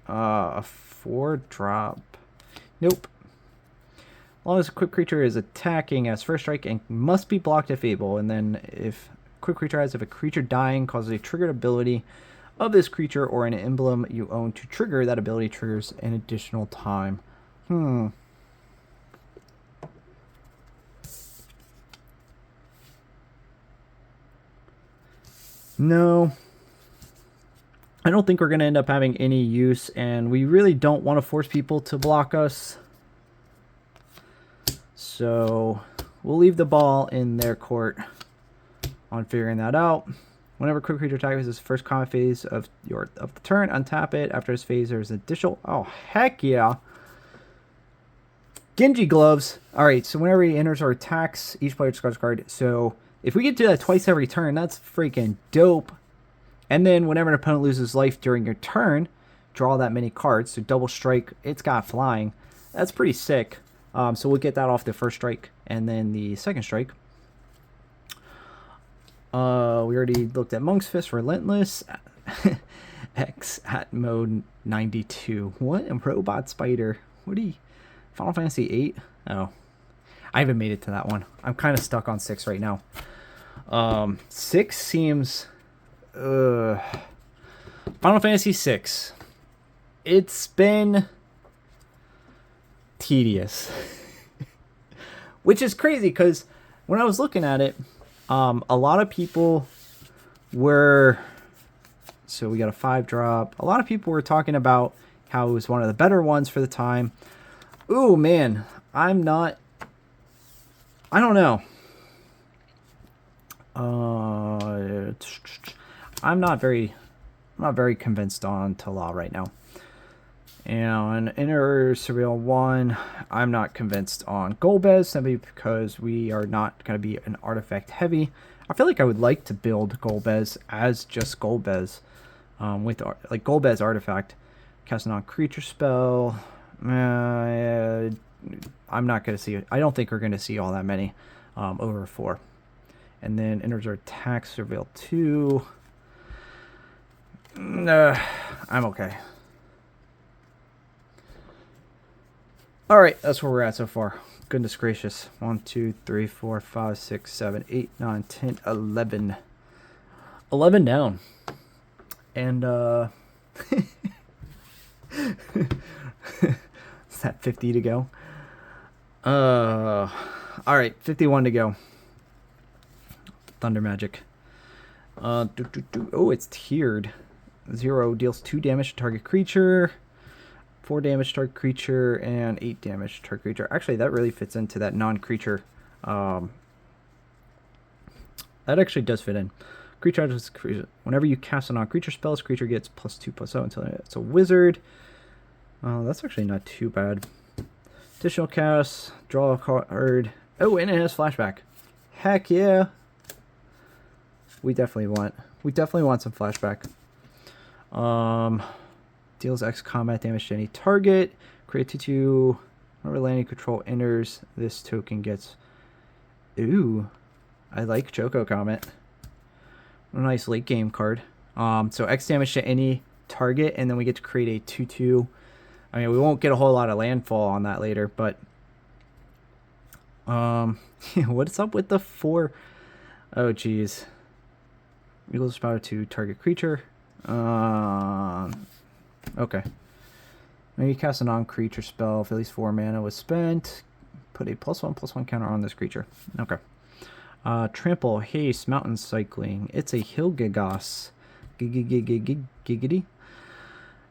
A 4-drop. Nope. As long as a quick creature is attacking as first strike and must be blocked if able. And then if quick creature has, if a creature dying causes a triggered ability of this creature or an emblem you own to trigger, that ability triggers an additional time. No. I don't think we're going to end up having any use, and we really don't want to force people to block us. So we'll leave the ball in their court on figuring that out. Whenever quick creature attacks his first combat phase of the turn, untap it. After his phase, there's additional. Oh, heck yeah. Genji gloves. Alright, so whenever he enters or attacks, each player discards a card. So if we get to that twice every turn, that's freaking dope. And then whenever an opponent loses life during your turn, draw that many cards. So double strike, it's got flying. That's pretty sick. So we'll get that off the first strike. And then the second strike. We already looked at Monk's Fist, Relentless. X at mode 92. What? And Robot Spider. What do you... Final Fantasy 8? Oh. I haven't made it to that one. I'm kind of stuck on 6 right now. 6 seems... Final Fantasy 6. It's been tedious. Which is crazy because when I was looking at it, a lot of people were... So we got a 5-drop. A lot of people were talking about how it was one of the better ones for the time. Ooh, man. I'm not... I don't know. I'm not very convinced on Talal right now. And Inner Surreal 1, I'm not convinced on Golbez, simply because we are not going to be an artifact heavy. I feel like I would like to build Golbez as just Golbez, with like Golbez artifact, cast a non-creature spell. I'm not going to see it. I don't think we're going to see all that many over 4. And then enters our attack, Surveil 2. I'm okay. Alright, that's where we're at so far. Goodness gracious. 1, 2, 3, 4, 5, 6, 7, 8, 9, 10, 11. 11 down. And, is that 50 to go? Alright, 51 to go. Thunder Magic. Oh, it's tiered. 0 deals 2 damage to target creature, 4 damage to target creature, and 8 damage to target creature. Actually, that really fits into that non-creature. That actually does fit in. Creature, whenever you cast a non-creature spell, this creature gets +2/+0 until it's a wizard. That's actually not too bad. Additional cast, draw a card. Oh, and it has flashback. Heck yeah. We definitely want some flashback. Deals X combat damage to any target. Create 2/2. Whenever landing control enters, this token gets... Ooh. I like Choco Comet. A nice late game card. So X damage to any target, and then we get to create a 2/2. I mean, we won't get a whole lot of landfall on that later, but... what's up with the 4? Oh, jeez. Eagle's power to target creature. Okay. Now you cast a non-creature spell. If at least 4 mana was spent, put a +1/+1 counter on this creature. Okay. Trample, haste, mountain cycling. It's a Hilgigos. Giggity.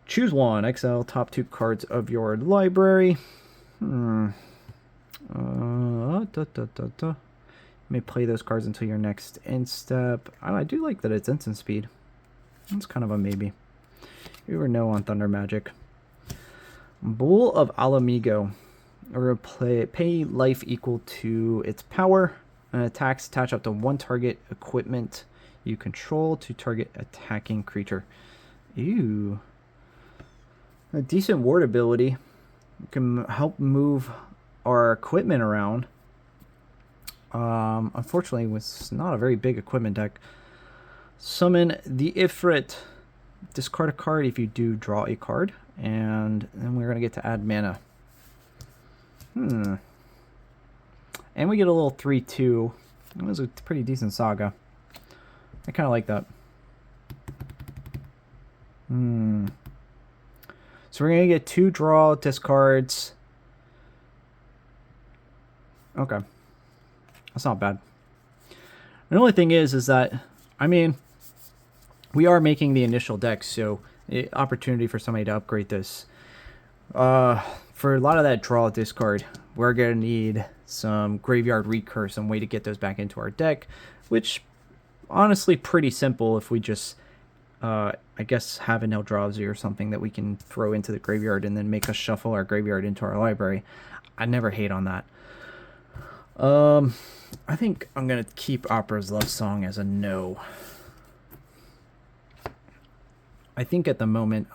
Choose one. Exile top 2 cards of your library. You may play those cards until your next end step. I do like that it's instant speed. That's kind of a maybe. You ever know on Thunder Magic. Bull of Alamigo. Or pay life equal to its power. And attacks attach up to 1 target equipment you control to target attacking creature. Ew. A decent ward ability. You can help move our equipment around. Unfortunately, it's not a very big equipment deck. Summon the Ifrit. Discard a card if you do draw a card. And then we're going to get to add mana. And we get a little 3/2. It was a pretty decent saga. I kind of like that. So we're going to get 2 draw discards. Okay. That's not bad. The only thing is that, I mean, we are making the initial deck, so opportunity for somebody to upgrade this. For a lot of that draw discard, we're going to need some graveyard recur, some way to get those back into our deck, which honestly pretty simple if we just, I guess, have an Eldrazi or something that we can throw into the graveyard and then make us shuffle our graveyard into our library. I never hate on that. I think I'm going to keep Opera's Love Song as a no. I think at the moment,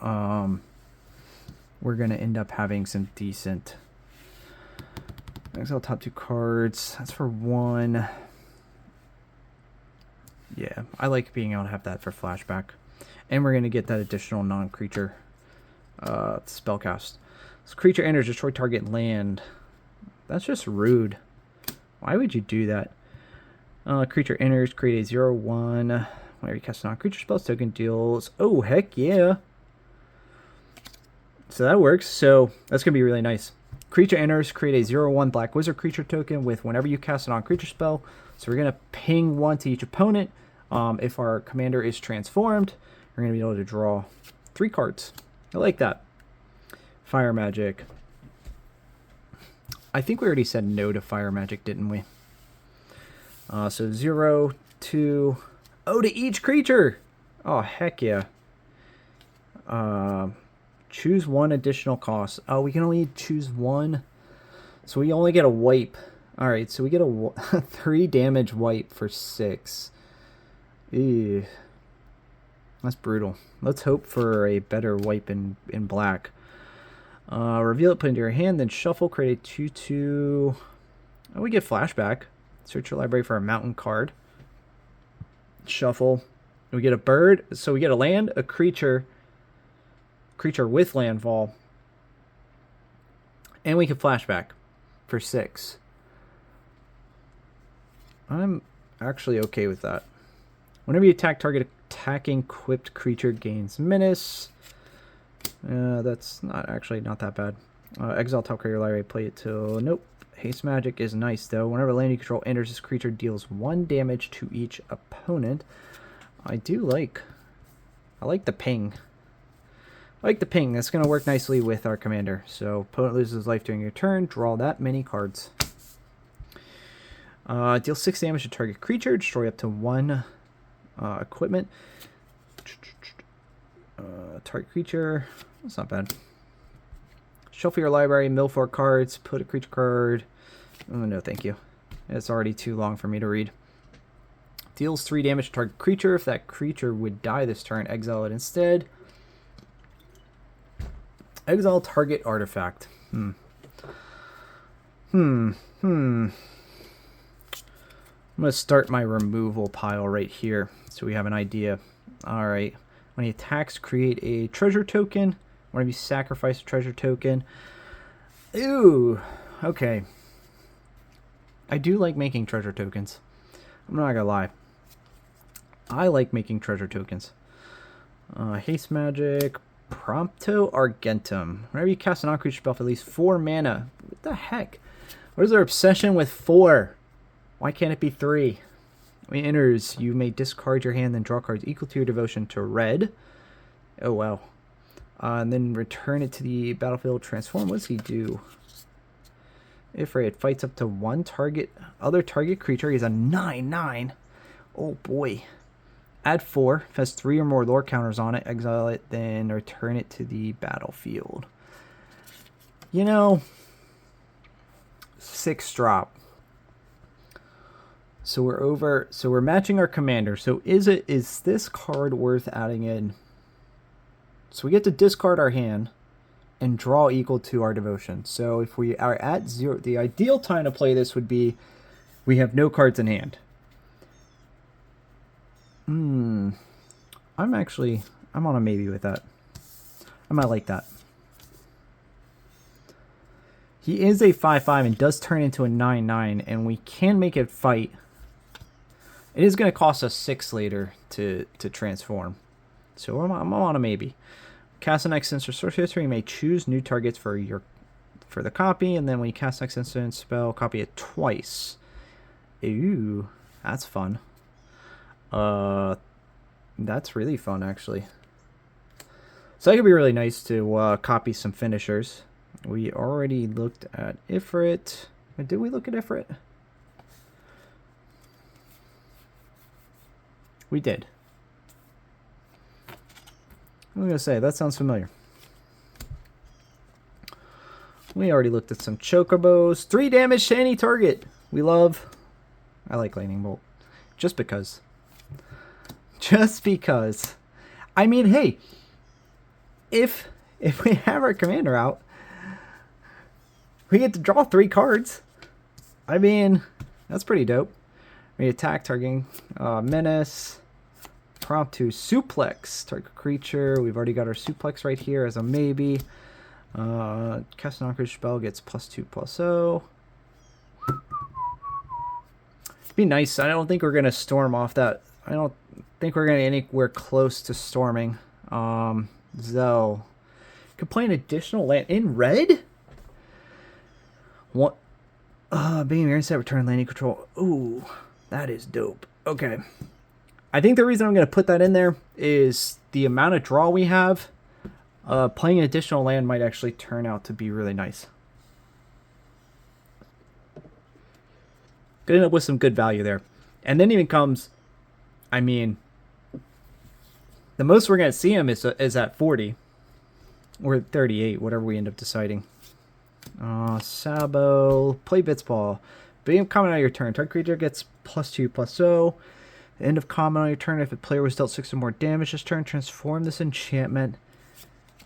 we're going to end up having some decent... Exile top 2 cards. That's for 1. Yeah, I like being able to have that for flashback. And we're going to get that additional non-creature spellcast. So creature enters, destroy target land. That's just rude. Why would you do that? Creature enters, create a 0/1. Whenever you cast a non-creature spell, token deals... Oh, heck yeah. So that works. So that's going to be really nice. Creature enters, create a 0/1 black wizard creature token with whenever you cast a non-creature spell. So we're going to ping 1 to each opponent. If our commander is transformed, we're going to be able to draw 3 cards. I like that. Fire magic. I think we already said no to fire magic, didn't we? So 0, 2... Oh, to each creature! Oh, heck yeah. Choose 1 additional cost. Oh, we can only choose 1. So we only get a wipe. Alright, so we get a 3 damage wipe for 6. Ew. That's brutal. Let's hope for a better wipe in black. Reveal it, put it into your hand, then shuffle, create a 2/2. Oh, we get flashback. Search your library for a mountain card. Shuffle. We get a bird, so we get a land, a creature with landfall, and we can flashback for 6. I'm actually okay with that. Whenever you attack target attacking equipped creature gains menace. That's not that bad. Exile top card of your library, play it till... Nope. Haste magic is nice though. Whenever land you control enters, this creature deals 1 damage to each opponent. I like the ping. I like the ping. That's going to work nicely with our commander. So opponent loses life during your turn. Draw that many cards. Deal 6 damage to target creature. Destroy up to 1 equipment. Target creature. That's not bad. Shuffle your library. Mill 4 cards. Put a creature card. Oh, no, thank you. It's already too long for me to read. Deals 3 damage to target creature. If that creature would die this turn, exile it instead. Exile target artifact. I'm going to start my removal pile right here so we have an idea. Alright. When he attacks, create a treasure token. Whenever you sacrifice a treasure token. Ooh. Okay. I do like making treasure tokens. I'm not going to lie. I like making treasure tokens. Haste magic. Prompto Argentum. Whenever you cast a non-creature spell for at least 4 mana. What the heck? What is their obsession with 4? Why can't it be 3? When it enters, you may discard your hand and draw cards equal to your devotion to red. Oh, wow. And then return it to the battlefield. Transform. What does he do? If it fights up to 1 other target creature, he's a 9/9. Oh, boy. Add 4. If it has 3 or more lore counters on it, exile it, then return it to the battlefield. You know, 6 drop. So we're matching our commander. So is this card worth adding in? So we get to discard our hand and draw equal to our devotion. So if we are at 0, the ideal time to play this would be we have no cards in hand. I'm on a maybe with that. I might like that. He is a 5/5 and does turn into a 9/9, and we can make it fight. It is going to cost us 6 later to transform. So I'm on a maybe. Cast an next instant sorcery, you may choose new targets for the copy, and then when you cast next instant spell, copy it twice. Ooh, that's fun. That's really fun, actually. So that could be really nice to copy some finishers. We already looked at Ifrit. Did we look at Ifrit? We did. I'm going to say, that sounds familiar. We already looked at some Chocobos. 3 damage to any target. We love... I like Lightning Bolt. Just because. Just because. I mean, hey. If we have our commander out, we get to draw 3 cards. I mean, that's pretty dope. We attack targeting Menace. Prompt to suplex target creature. We've already got our suplex right here as a maybe. Cast an non-creature spell gets +2/+0. Be nice. I don't think we're gonna storm off that. I don't think we're gonna get anywhere close to storming. Zell could play an additional land in red. What? Being here instead return landing control. Ooh, that is dope. Okay. I think the reason I'm going to put that in there is the amount of draw we have. Playing an additional land might actually turn out to be really nice. Could end up with some good value there. And then even comes, I mean, the most we're going to see him is at 40. Or 38, whatever we end up deciding. Sabo, play Blitzball. Being comment on your turn. Target creature gets +2/+0. End of comment on your turn. If a player was dealt 6 or more damage this turn, transform this enchantment.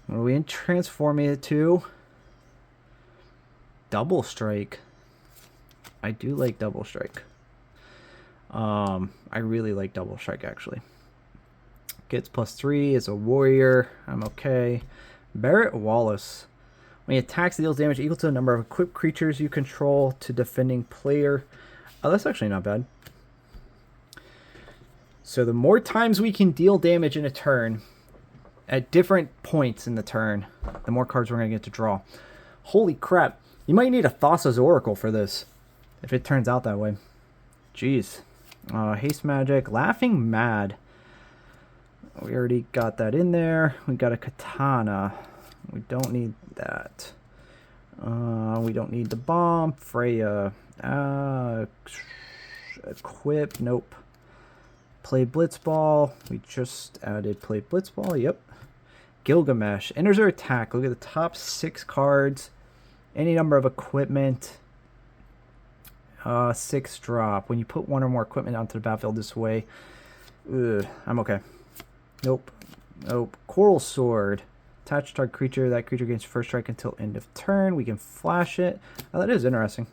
What are we transforming it to? Double Strike. I do like Double Strike. I really like Double Strike, actually. Gets +3 as a warrior. I'm okay. Barrett Wallace. When he attacks, it deals damage equal to the number of equipped creatures you control to defending player. Oh, that's actually not bad. So the more times we can deal damage in a turn, at different points in the turn, the more cards we're going to get to draw. Holy crap. You might need a Thassa's Oracle for this, if it turns out that way. Jeez. Haste Magic. Laughing Mad. We already got that in there. We got a Katana. We don't need that. We don't need the Bomb. Freya. Equip. Nope. Play Blitzball. We just added Play Blitzball. Yep. Gilgamesh. Enters our attack. Look at the top 6 cards. Any number of equipment. 6 drop. When you put 1 or more equipment onto the battlefield this way. I'm okay. Nope. Nope. Coral Sword. Attach target creature. That creature gains first strike until end of turn. We can flash it. Oh, that is interesting.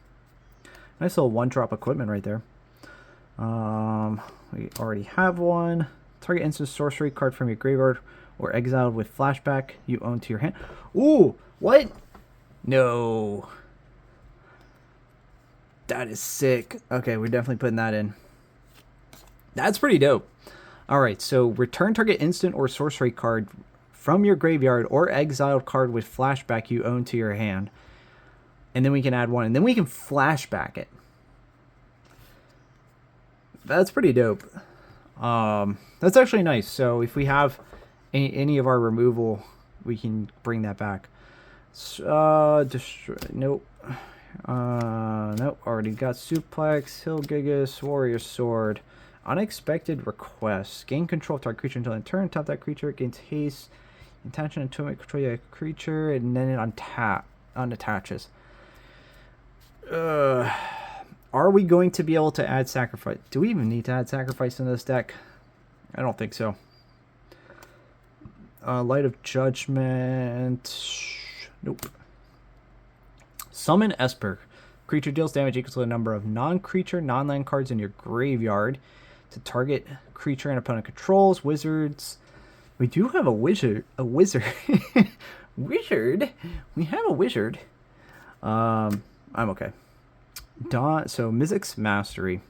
Nice little 1-drop equipment right there. We already have one. Target instant sorcery card from your graveyard or exiled with flashback you own to your hand. Ooh, what? No. That is sick. Okay, we're definitely putting that in. That's pretty dope. Alright, so return target instant or sorcery card from your graveyard or exiled card with flashback you own to your hand. And then we can add 1. And then we can flashback it. That's pretty dope. That's actually nice. So if we have any of our removal, we can bring that back. Destroy. Nope. Nope. Already got Suplex, Hilgigus, Warrior Sword. Unexpected Request. Gain control of target creature until end turn. Tap that creature. Gains haste. Intention until it control your creature, and then it unattaches. Are we going to be able to add sacrifice? Do we even need to add sacrifice in this deck? I don't think so. Light of Judgment. Nope. Summon Esper. Creature deals damage equal to the number of non-creature, non-land cards in your graveyard to target creature and opponent controls. Wizards. We do have a wizard. A wizard. Wizard? We have a wizard. I'm okay. So Mizzix Mastery.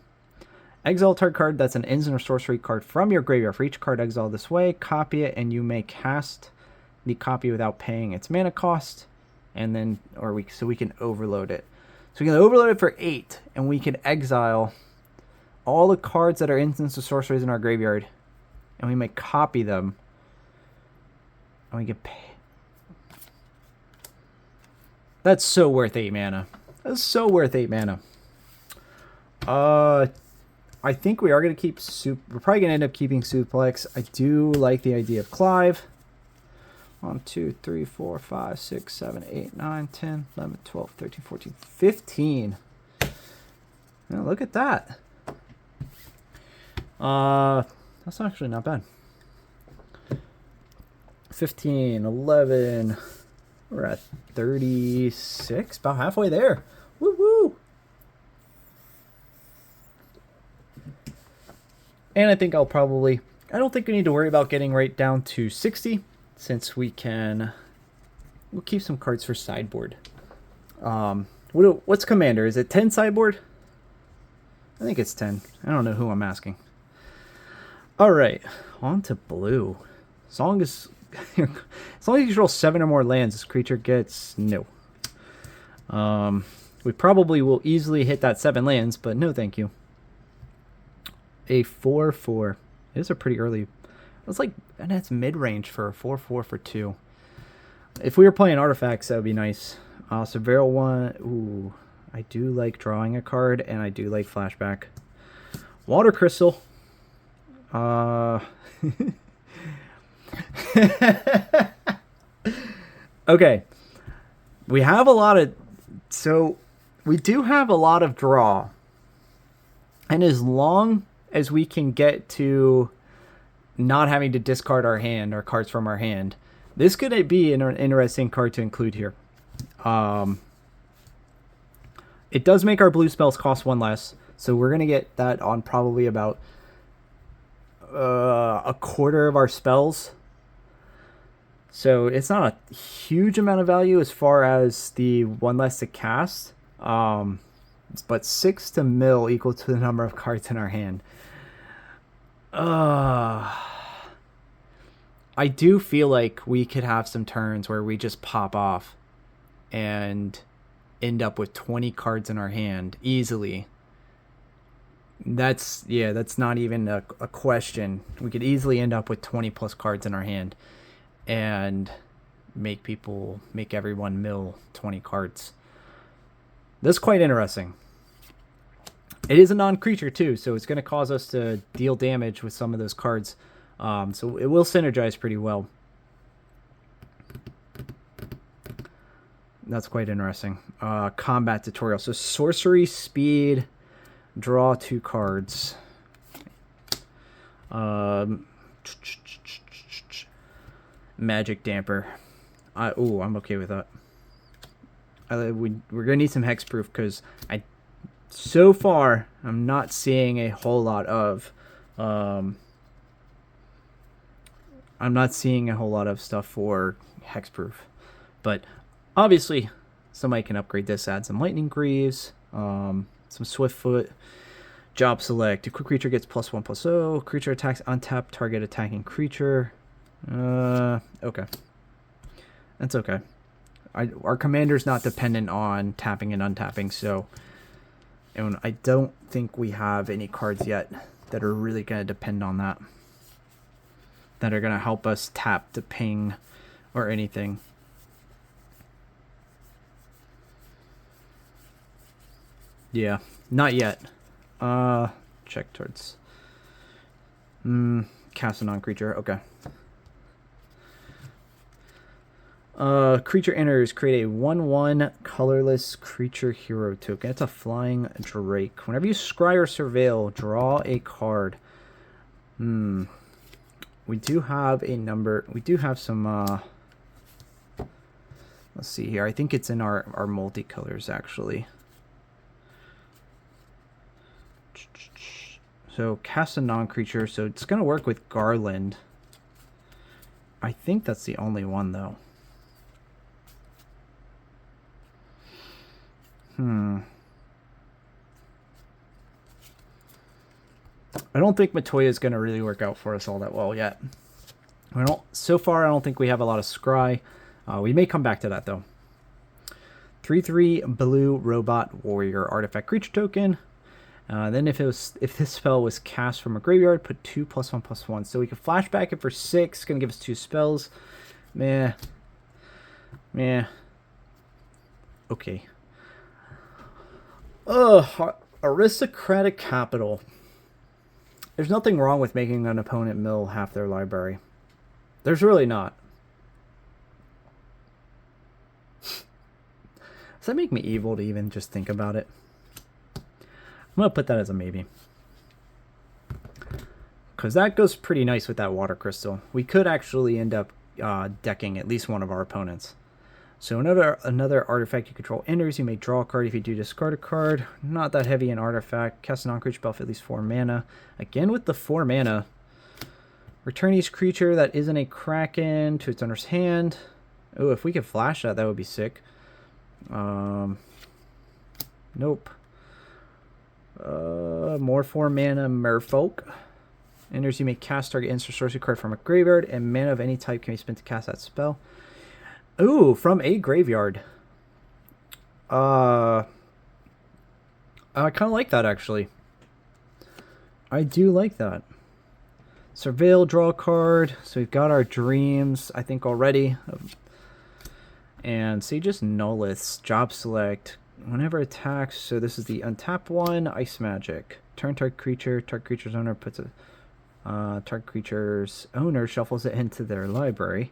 Exile target card that's an instant or sorcery card from your graveyard. For each card exiled this way, copy it, and you may cast the copy without paying its mana cost. And then, so we can overload it. So we can overload it for 8, and we can exile all the cards that are instants or sorceries in our graveyard and we may copy them, and we get paid. That's so worth 8 mana. That's so worth 8 mana. I think we are going to keep we're probably going to end up keeping Suplex. I do like the idea of Clive. 1, 2, 3, 4, 5, 6, 7, 8, 9, 10, 11, 12, 13, 14, 15. Yeah, look at that. That's actually not bad. 15, 11. We're at 36, about halfway there. Woo woo. And I think I don't think we need to worry about getting right down to 60, since we'll keep some cards for sideboard. What's commander? Is it 10 sideboard? I think it's 10. I don't know who I'm asking. All right, on to blue. As long as you draw 7 or more lands, this creature gets no. We probably will easily hit that 7 lands, but no thank you. A 4/4. It is a pretty early. It's like, and that's mid-range for a 4/4 for 2. If we were playing artifacts, that would be nice. Severo 1. Ooh, I do like drawing a card, and I do like flashback. Water Crystal. Okay. We have a lot of... So, we do have a lot of draw. And as long as we can get to not having to discard our cards from our hand, this could be an interesting card to include here. It does make our blue spells cost 1 less, so we're going to get that on probably about a quarter of our spells. So it's not a huge amount of value as far as the 1 less to cast, but 6 to mill equal to the number of cards in our hand. I do feel like we could have some turns where we just pop off and end up with 20 cards in our hand easily. That's not even a question. We could easily end up with 20 plus cards in our hand and make everyone mill 20 cards. That's quite interesting. It is a non-creature too, so it's going to cause us to deal damage with some of those cards. So it will synergize pretty well. That's quite interesting. Combat tutorial. So sorcery, speed, draw 2 cards. Magic damper. I'm okay with that. We're gonna need some hexproof because so far I'm not seeing a whole lot of stuff for hexproof, but obviously somebody can upgrade this, add some lightning greaves, some swiftfoot, job select. A quick creature gets +1/+0. Creature attacks untapped target attacking creature. Okay, that's okay. Our commander's not dependent on tapping and untapping, so, and I don't think we have any cards yet that are really going to depend on that are going to help us tap to ping or anything. Yeah, not yet. Check towards cast a non-creature. Okay. Creature enters, create a 1/1 colorless creature hero token. It's a flying drake. Whenever you scry or surveil, draw a card. We do have a number. We do have some. Let's see here. I think it's in our multicolors actually. So cast a non-creature. So it's gonna work with Garland. I think that's the only one though. I don't think Matoya is going to really work out for us all that well yet. So far, I don't think we have a lot of scry. We may come back to that though. 3/3 blue robot warrior artifact creature token. Then if this spell was cast from a graveyard, put 2+1/+1. So we can flashback it for 6. Gonna give us 2 spells. Meh. Okay. Aristocratic Capital. There's nothing wrong with making an opponent mill half their library. There's really not. Does that make me evil to even just think about it? I'm going to put that as a maybe. Because that goes pretty nice with that water crystal. We could actually end up decking at least one of our opponents. So another artifact you control enters. You may draw a card. If you do, discard a card. Not that heavy an artifact. Cast a non-creature spell for at least 4 mana. Again with the 4 mana. Return each creature that isn't a Kraken to its owner's hand. Oh, if we could flash that, that would be sick. Nope. More 4 mana Merfolk. Enters, you may cast target instant sorcery card from a graveyard, and mana of any type can be spent to cast that spell. Ooh, from a graveyard. I kind of like that, actually. I do like that. Surveil, draw a card. So we've got our dreams, I think, already. And Sage's Nulliths, job select. Whenever attacks, so this is the untap one, Ice Magic. Turn target creature's owner puts a target creature's owner shuffles it into their library.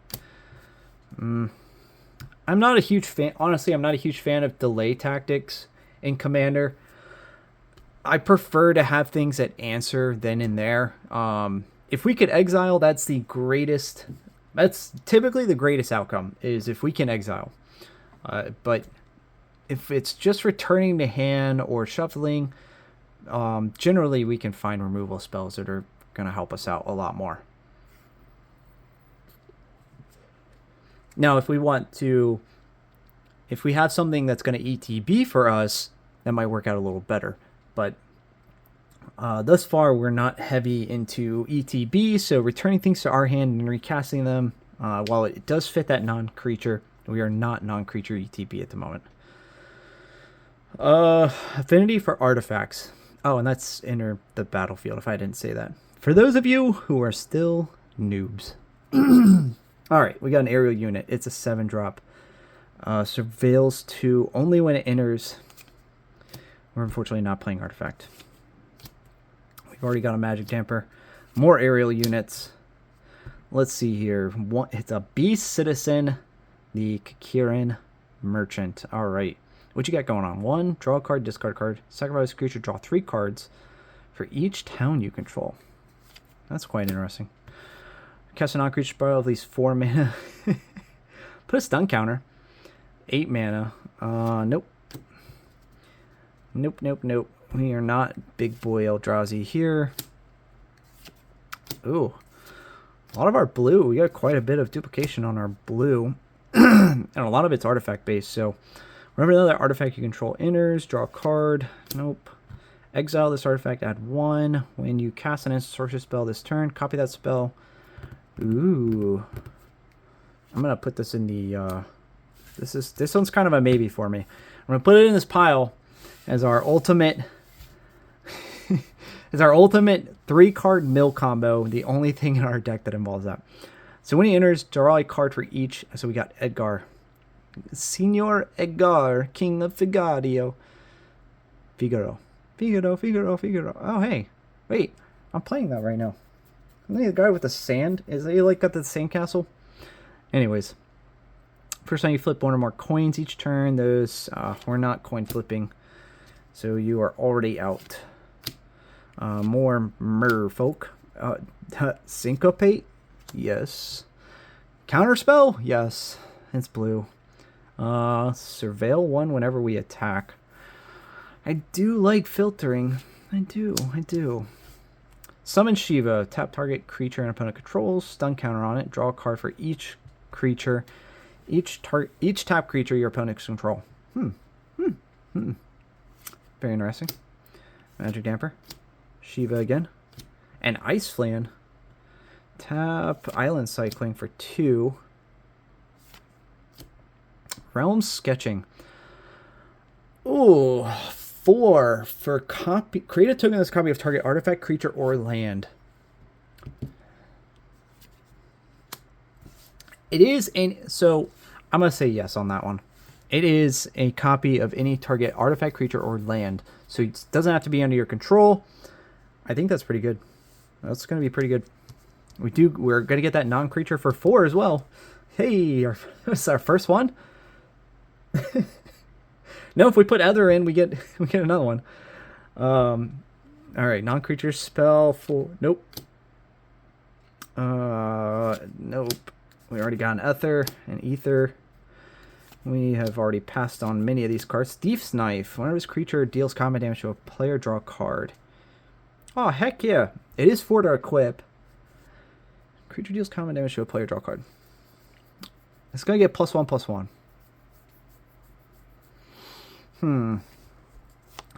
I'm not a huge fan, honestly, I'm not a huge fan of delay tactics in Commander. I prefer to have things that answer then and there. If we could exile, that's the greatest, that's typically the greatest outcome, is if we can exile. But if it's just returning to hand or shuffling, generally we can find removal spells that are going to help us out a lot more. Now, if we want to, if we have something that's going to ETB for us, that might work out a little better. But thus far, we're not heavy into ETB, so returning things to our hand and recasting them, while it does fit that non-creature, we are not non-creature ETB at the moment. Affinity for artifacts. Oh, and that's enter the battlefield, if I didn't say that. For those of you who are still noobs. Alright, we got an aerial unit. It's a 7-drop. Surveils 2 only when it enters. We're unfortunately not playing artifact. We've already got a magic damper. More aerial units. Let's see here. It's a beast citizen. The Kakiran merchant. Alright. What you got going on? 1, draw a card, discard a card. Sacrifice a creature, draw 3 cards for each town you control. That's quite interesting. Cast a non-creature spell of at least 4 mana. Put a stun counter. 8 mana. Nope. Nope. We are not big boy Eldrazi here. Ooh. A lot of our blue. We got quite a bit of duplication on our blue. And a lot of it's artifact based, so whenever another artifact you control enters, draw a card. Nope. Exile this artifact, add 1. When you cast an instant sorcery spell this turn, copy that spell. Ooh. I'm going to put this in the... This one's kind of a maybe for me. I'm going to put it in this pile as our ultimate... as our ultimate 3-card mill combo. The only thing in our deck that involves that. So when he enters, draw a card for each. So we got Edgar. Senor Edgar, King of Figaro. Figaro. Oh, hey. Wait. I'm playing that right now. Isn't he the guy with the sand? Is he like got the sandcastle? Anyways. First time you flip 1 or more coins each turn. Those, we're not coin flipping. So you are already out. More merfolk. Syncopate? Yes. Counterspell? Yes. It's blue. Surveil 1 whenever we attack. I do like filtering. I do. Summon Shiva. Tap target creature an opponent controls. Stun counter on it. Draw a card for each creature. Each tap creature your opponents control. Very interesting. Magic Damper. Shiva again. And Ice Flan. Tap Island Cycling for 2. Realm Sketching. Ooh, 4 for copy. Create a token that's a copy of target artifact, creature, or land. It is so I'm gonna say yes on that one. It is a copy of any target artifact, creature, or land. So it doesn't have to be under your control. I think that's pretty good. That's gonna be pretty good. We're gonna get that non-creature for 4 as well. Hey, that's our first one. No, if we put other in, we get another one. All right, non-creature spell for nope. Nope. We already got an ether. We have already passed on many of these cards. Thief's Knife. Whenever this creature deals combat damage to a player, draw a card. Oh heck yeah! It is 4 to equip. Creature deals combat damage to a player, draw a card. It's gonna get +1/+1.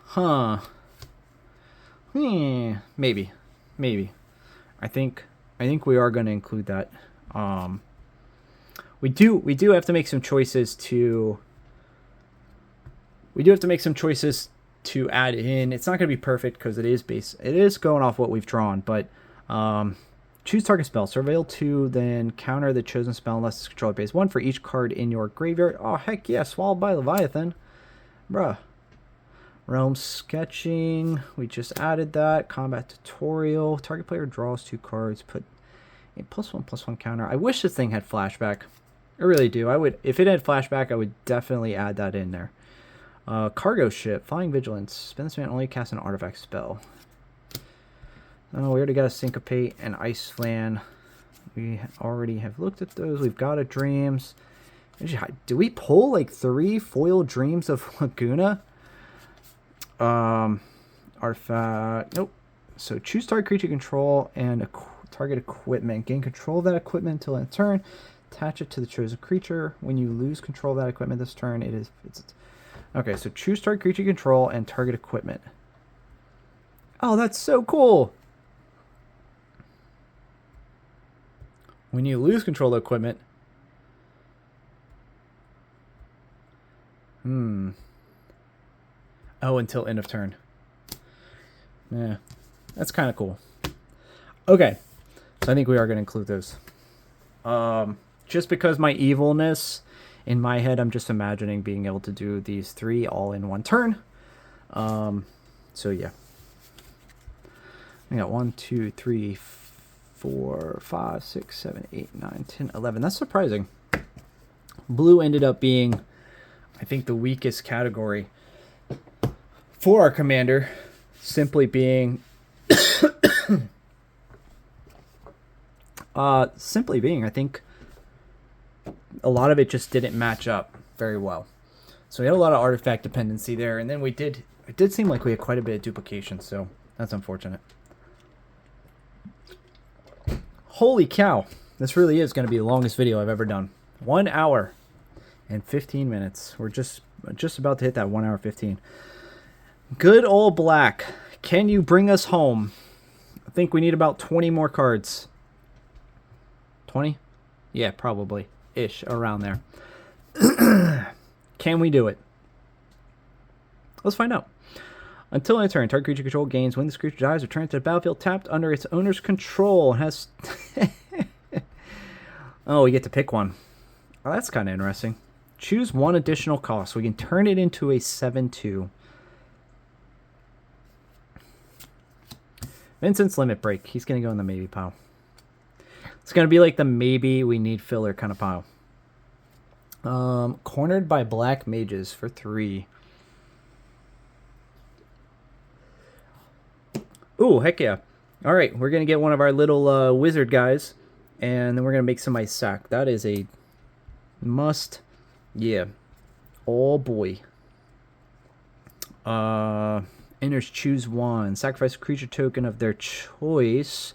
Huh. Maybe. I think we are going to include that. We do have to make some choices to. We do have to make some choices to add in. It's not going to be perfect because it is going off what we've drawn, but choose target spell. Surveil 2, then counter the chosen spell unless its controller pays 1 for each card in your graveyard. Oh heck yeah! Swallowed by Leviathan. Bruh. Realm Sketching. We just added that. Combat Tutorial. Target player draws 2 cards. Put a +1/+1 counter. I wish this thing had flashback. I really do. If it had flashback, I would definitely add that in there. Cargo Ship. Flying Vigilance. Spend this man only cast an artifact spell. Oh, we already got a Syncopate and Ice Flan. We already have looked at those. We've got a Dreams. Do we pull like 3 foil Dreams of Laguna? Artifact. Nope. So choose target creature control and target equipment. Gain control of that equipment until end turn. Attach it to the chosen creature. When you lose control of that equipment this turn, it's okay. So choose target creature control and target equipment. Oh, that's so cool. When you lose control of the equipment. Oh, until end of turn. Yeah, that's kind of cool. Okay, so I think we are going to include those. Just because my evilness, in my head, I'm just imagining being able to do these 3 all in one turn. So yeah. I got 1, 2, 3, 4, 5, 6, 7, 8, 9, 10, 11. That's surprising. Blue ended up being, I think, the weakest category for our commander, simply being I think a lot of it just didn't match up very well. So we had a lot of artifact dependency there, and then it did seem like we had quite a bit of duplication, so that's unfortunate. Holy cow, this really is going to be the longest video I've ever done. 1 hour and 15 minutes. We're just about to hit that 1 hour 15. Good old black. Can you bring us home? I think we need about 20 more cards. 20? Yeah, probably. Ish, around there. Can we do it? Let's find out. Until end turn, target creature control gains. When this creature dies, return to the battlefield tapped under its owner's control. It has... Oh, we get to pick one. Oh, that's kind of interesting. Choose 1 additional cost. So we can turn it into a 7/2. Vincent's Limit Break. He's going to go in the maybe pile. It's going to be like the maybe we need filler kind of pile. Cornered by Black Mages for 3. Ooh, heck yeah. All right, we're going to get one of our little wizard guys, and then we're going to make some ice sack. That is a must. Yeah. Oh, boy. Enters choose 1. Sacrifice a creature token of their choice.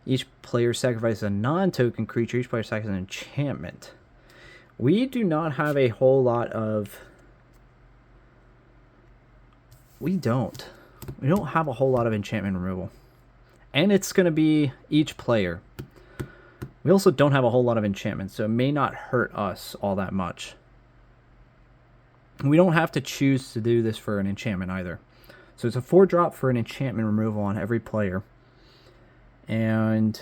Each player sacrifices a non-token creature. Each player sacrifices an enchantment. We do not have a whole lot of... We don't have a whole lot of enchantment removal. And it's going to be each player. We also don't have a whole lot of enchantment, so it may not hurt us all that much. We don't have to choose to do this for an enchantment either. So it's a 4-drop for an enchantment removal on every player. And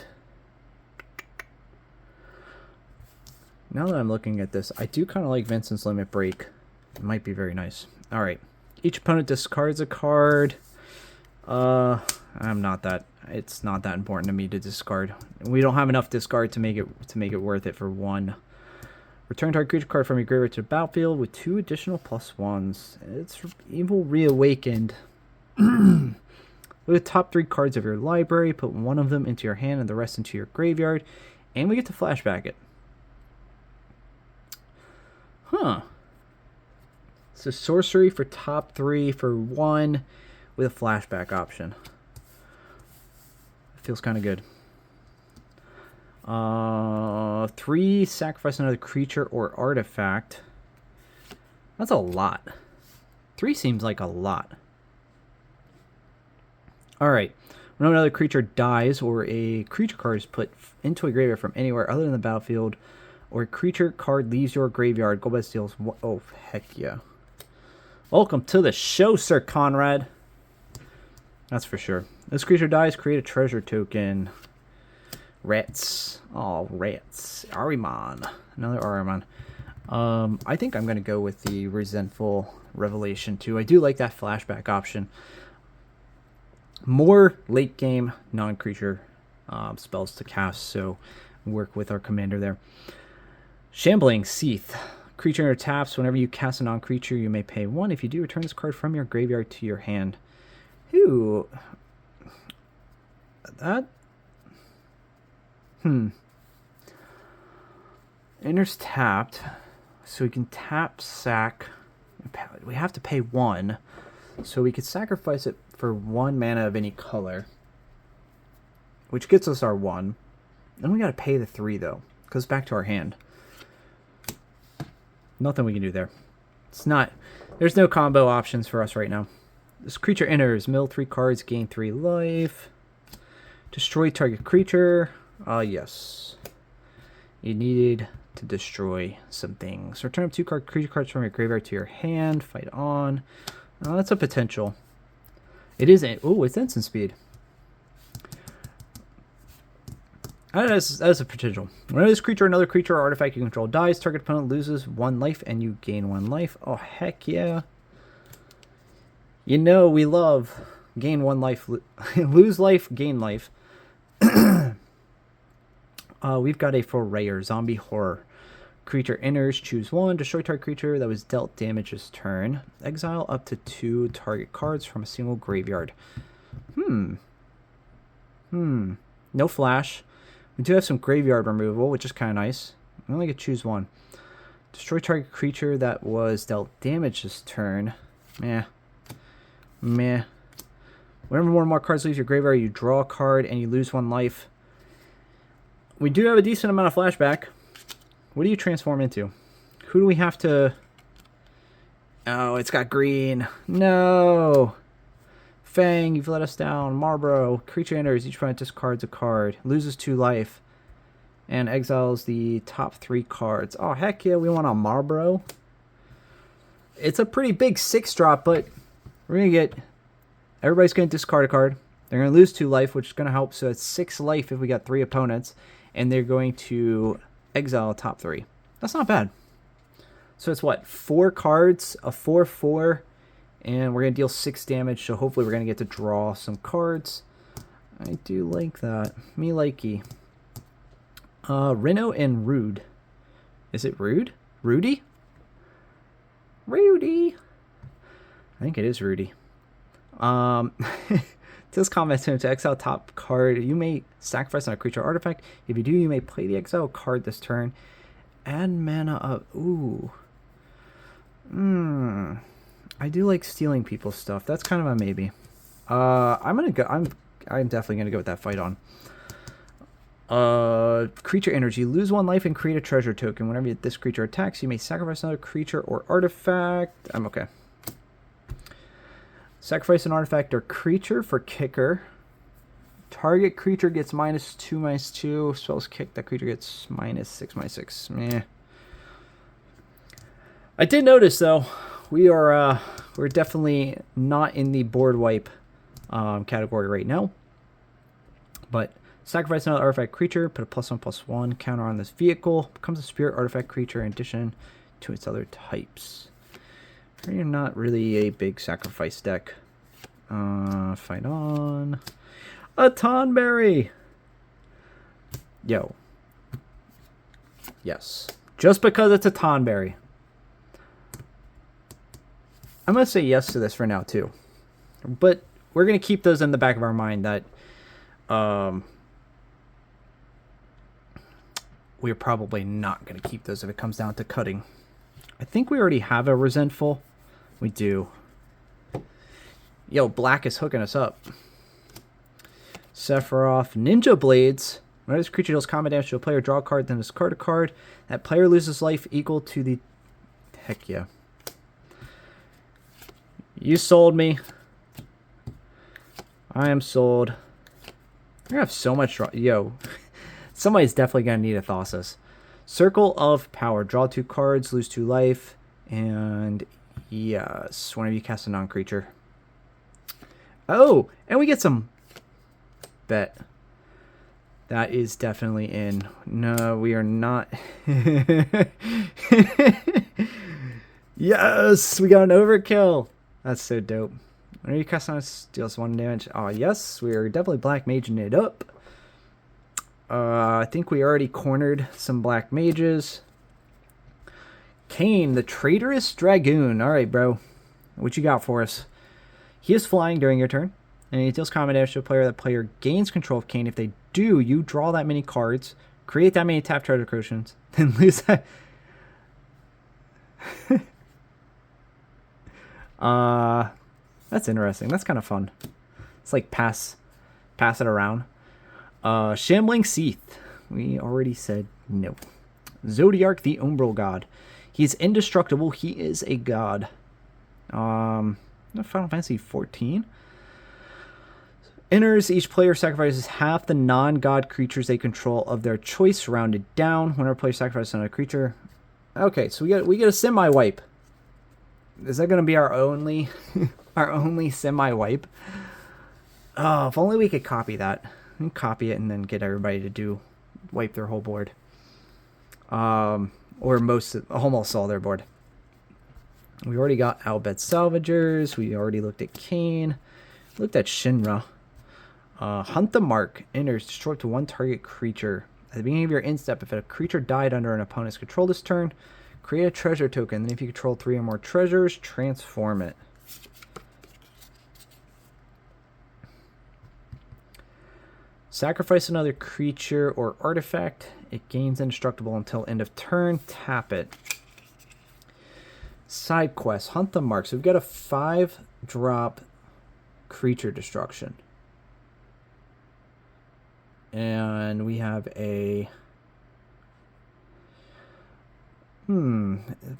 now that I'm looking at this, I do kind of like Vincent's Limit Break. It might be very nice. All right. Each opponent discards a card. It's not that important to me to discard. We don't have enough discard to make it worth it for 1. Return target creature card from your graveyard to the battlefield with 2 additional +1s. It's Evil Reawakened. Look at the top 3 cards of your library. Put 1 of them into your hand and the rest into your graveyard. And we get to flashback it. Huh. So sorcery for top 3 for 1 with a flashback option. Feels kind of good. 3, sacrifice another creature or artifact. That's a lot. 3 seems like a lot. Alright. When another creature dies or a creature card is put into a graveyard from anywhere other than the battlefield, or a creature card leaves your graveyard, go by steals. Oh, heck yeah. Welcome to the show, Sir Conrad. That's for sure. This creature dies, create a treasure token. Rats. Oh, rats. Ahriman. Another Ahriman. I think I'm going to go with the Resentful Revelation, too. I do like that flashback option. More late game non-creature spells to cast, so work with our commander there. Shambling Seath. Creature taps. Whenever you cast a non-creature, you may pay 1. If you do, return this card from your graveyard to your hand. Ooh. That... Enters tapped. So we can tap, sack. We have to pay 1. So we could sacrifice it for 1 mana of any color, which gets us our 1. Then we got to pay the 3, though. Goes back to our hand. Nothing we can do there. It's not... There's no combo options for us right now. This creature enters. Mill 3 cards, gain 3 life. Destroy target creature. Yes. You needed to destroy some things. Return up 2 creature cards from your graveyard to your hand. Fight on. That's a potential. It is... Oh, it's instant speed. That's a potential. Whenever this creature, another creature, or artifact you control dies, target opponent loses 1 life and you gain 1 life. Oh, heck yeah. You know we love gain 1 life, lose life, gain life. We've got a Forayer, Zombie Horror. Creature enters, choose 1, destroy target creature that was dealt damage this turn. Exile up to 2 target cards from a single graveyard. No flash. We do have some graveyard removal, which is kind of nice. I only get to choose 1. Destroy target creature that was dealt damage this turn. Meh. Whenever one or more cards leaves your graveyard, you draw a card and you lose 1 life. We do have a decent amount of flashback. What do you transform into? Who do we have to... Oh, it's got green. No! Fang, you've let us down. Marlborough. Creature enters. Each opponent discards a card. Loses 2 life. And exiles the top 3 cards. Oh, heck yeah, we want a Marlborough. It's a pretty big 6-drop, but we're going to get... Everybody's going to discard a card. They're going to lose 2 life, which is going to help. So it's 6 life if we got 3 opponents. And they're going to exile top 3. That's not bad. So it's what? 4 cards, a 4/4. And we're going to deal 6 damage, so hopefully we're going to get to draw some cards. I do like that. Me likey. Reno and Rude. Is it Rude? Rudy? Rudy! I think it is Rudy. This comment to exile top card. You may sacrifice on a creature artifact. If you do, you may play the exile card this turn. Add mana up. Ooh. I do like stealing people's stuff. That's kind of a maybe. I'm definitely gonna go with that fight on. Creature energy. Lose 1 life and create a treasure token. Whenever this creature attacks, you may sacrifice another creature or artifact. I'm okay. Sacrifice an artifact or creature for kicker. Target creature gets -2/-2. Spells kick. That creature gets -6/-6. Meh. I did notice though, we're definitely not in the board wipe category right now. But sacrifice another artifact creature, put a +1/+1 counter on this vehicle, becomes a spirit artifact creature in addition to its other types. We're not really a big sacrifice deck. Fight on. A Tonberry! Yo. Yes. Just because it's a Tonberry. I'm going to say yes to this for now, too. But we're going to keep those in the back of our mind that we're probably not going to keep those if it comes down to cutting. I think we already have a Resentful. We do. Yo, black is hooking us up. Sephiroth. Ninja Blades. When this creature deals combat damage to a player, draw a card, then discard a card. That player loses life equal to the... Heck yeah. You sold me. I am sold. I have so much draw. Yo. Somebody's definitely going to need a Thassus. Circle of Power. Draw 2 cards, lose 2 life. And yes, whenever you cast a non-creature. Oh, and we get some... Bet. That is definitely in. No, we are not. Yes, we got an overkill. That's so dope. Whenever you cast on us, deals 1 damage. Oh, yes, we are definitely black maging it up. I think we already cornered some black mages. Kane, the traitorous dragoon. All right, bro. What you got for us? He is flying during your turn. And he deals combat damage to a player. That player gains control of Kane. If they do, you draw that many cards, create that many tap treasure cushions, then lose that. That's interesting. That's kind of fun. It's like pass it around. Shambling Seath. We already said no. Zodiark, the Umbral God. He's indestructible. He is a god. Final Fantasy 14. Enters, each player sacrifices half the non-god creatures they control of their choice, rounded down. Whenever a player sacrifices another creature. Okay, so we get a semi-wipe. Is that going to be our only semi-wipe? Oh, if only we could copy that. Copy it and then get everybody to wipe their whole board. Or almost all their board. We already got Albet Salvagers. We already looked at Kane. Looked at Shinra. Hunt the Mark. Enters, destroy up to 1 target creature. At the beginning of your end step, if a creature died under an opponent's control this turn, create a treasure token. Then if you control 3 or more treasures, transform it. Sacrifice another creature or artifact. It gains indestructible until end of turn. Tap it. Side quest. Hunt the Mark. So we've got a 5-drop creature destruction. And we have a...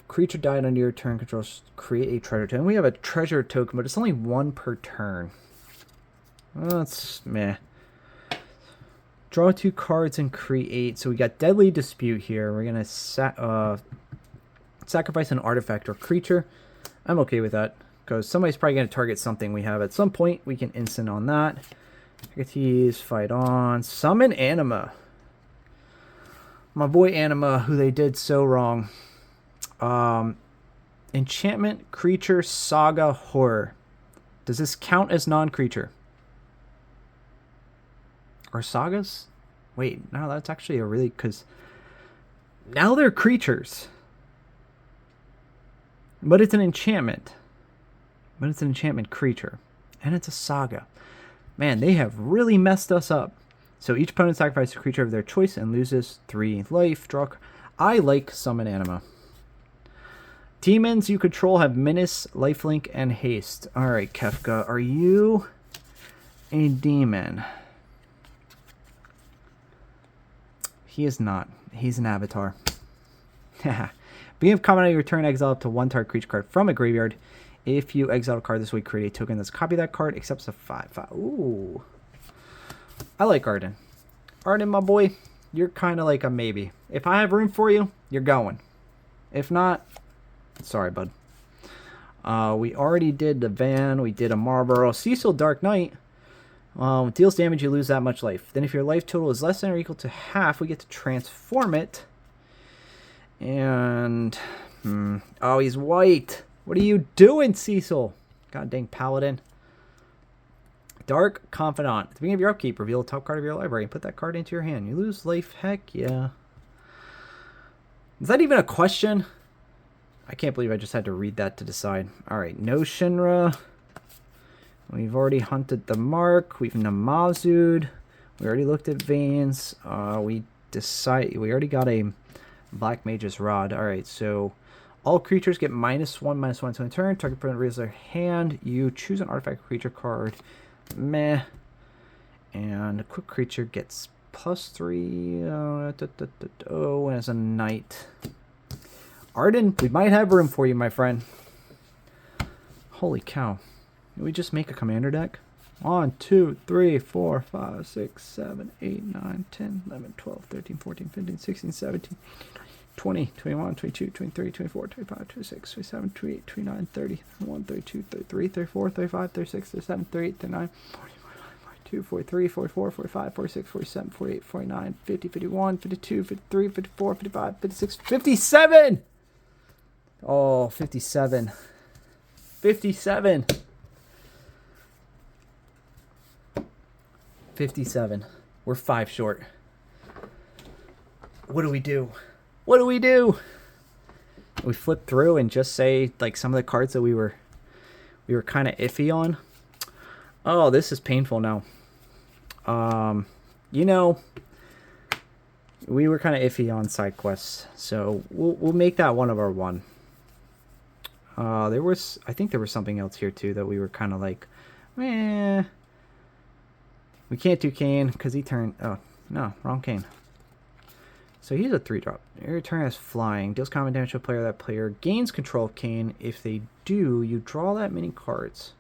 Creature died under your turn. Controls. Create a treasure token. We have a treasure token, but it's only 1 per turn. Well, that's meh. Draw 2 cards and create. So we got Deadly Dispute here. We're going to sacrifice an artifact or creature. I'm okay with that, because somebody's probably going to target something we have at some point. We can instant on that. Tease, fight on. Summon Anima. My boy Anima, who they did so wrong. Enchantment, creature, saga, horror. Does this count as non-creature? Or sagas? Wait, no, that's actually a really... Because now they're creatures. But it's an enchantment. But it's an enchantment creature. And it's a saga. Man, they have really messed us up. So each opponent sacrifices a creature of their choice and loses 3 life. I like Summon Anima. Demons you control have Menace, Lifelink, and Haste. Alright, Kefka, are you a demon? He is not. He's an avatar. Beginning of combat on your turn, exile up to 1 target creature card from a graveyard. If you exile a card this way, create a token that's copy that card, accepts a 5/5. Ooh. I like Arden. Arden, my boy, you're kind of like a maybe. If I have room for you, you're going. If not, sorry, bud. We already did the Van. We did a Marlboro. Cecil Dark Knight. Deals damage, you lose that much life. Then if your life total is less than or equal to half, we get to transform it. And... oh, he's white. What are you doing, Cecil? God dang Paladin. Dark Confidant. At the beginning of your upkeep, reveal the top card of your library and put that card into your hand. You lose life. Heck yeah. Is that even a question? I can't believe I just had to read that to decide. Alright, no Shinra. We've already hunted the Mark. We've Namazu'd. We already looked at Veins. We already got a Black Mage's Rod. Alright, so all creatures get -1/-1 to a turn. Target opponent raises their hand. You choose an artifact creature card. Meh. And a quick creature gets +3. Oh, and as a knight. Arden, we might have room for you, my friend. Holy cow. Did we just make a commander deck? 1, 2, 3, 4, 5, 6, 7, 8, 9, 10, 11, 12, 13, 14, 15, 16, 17, 20, 21, 22, 23, 24, 25, 26, 27, 28, 29, 30, 31, 32, 33, 34, 35, 36, 37, 38, 39, 40, 42, 43, 44, 45, 46, 47, 48, 49, 50, 51, 52, 53, 54, 55, 56, 57! Oh, 57. 57. 57. We're 5 short. What do we do? What do we do? We flip through and just say like some of the cards that we were kind of iffy on. Oh, this is painful now. You know, we were kind of iffy on side quests, so we'll make that one of our one. I think there was something else here too that we were kind of like, meh. We can't do Kane because he turned. Oh no, wrong Kane. So he's a 3-drop. Your turn has flying. Deals combat damage to a player. That player gains control of Kane. If they do, you draw that many cards.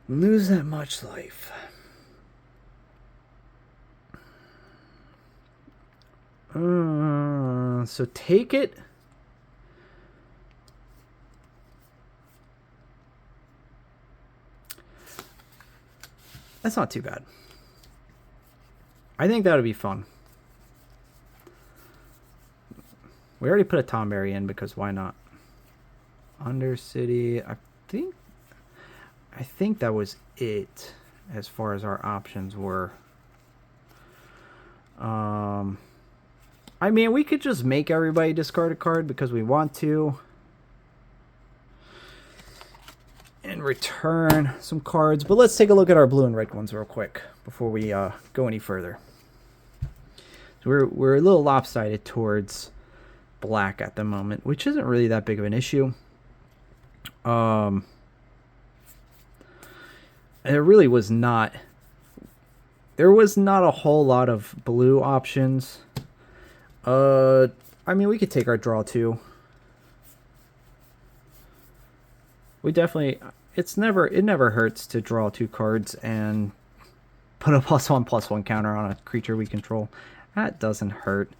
Lose that much life. So take it. That's not too bad. I think that would be fun. We already put a Tomberry in because why not? Undercity. I think that was it as far as our options were. I mean, we could just make everybody discard a card because we want to. And return some cards. But let's take a look at our blue and red ones real quick before we go any further. So we're a little lopsided towards black at the moment, which isn't really that big of an issue. There really was not. There was not a whole lot of blue options. I mean, we could take our draw too. We definitely. It never hurts to draw 2 cards and put a +1/+1 counter on a creature we control. That doesn't hurt.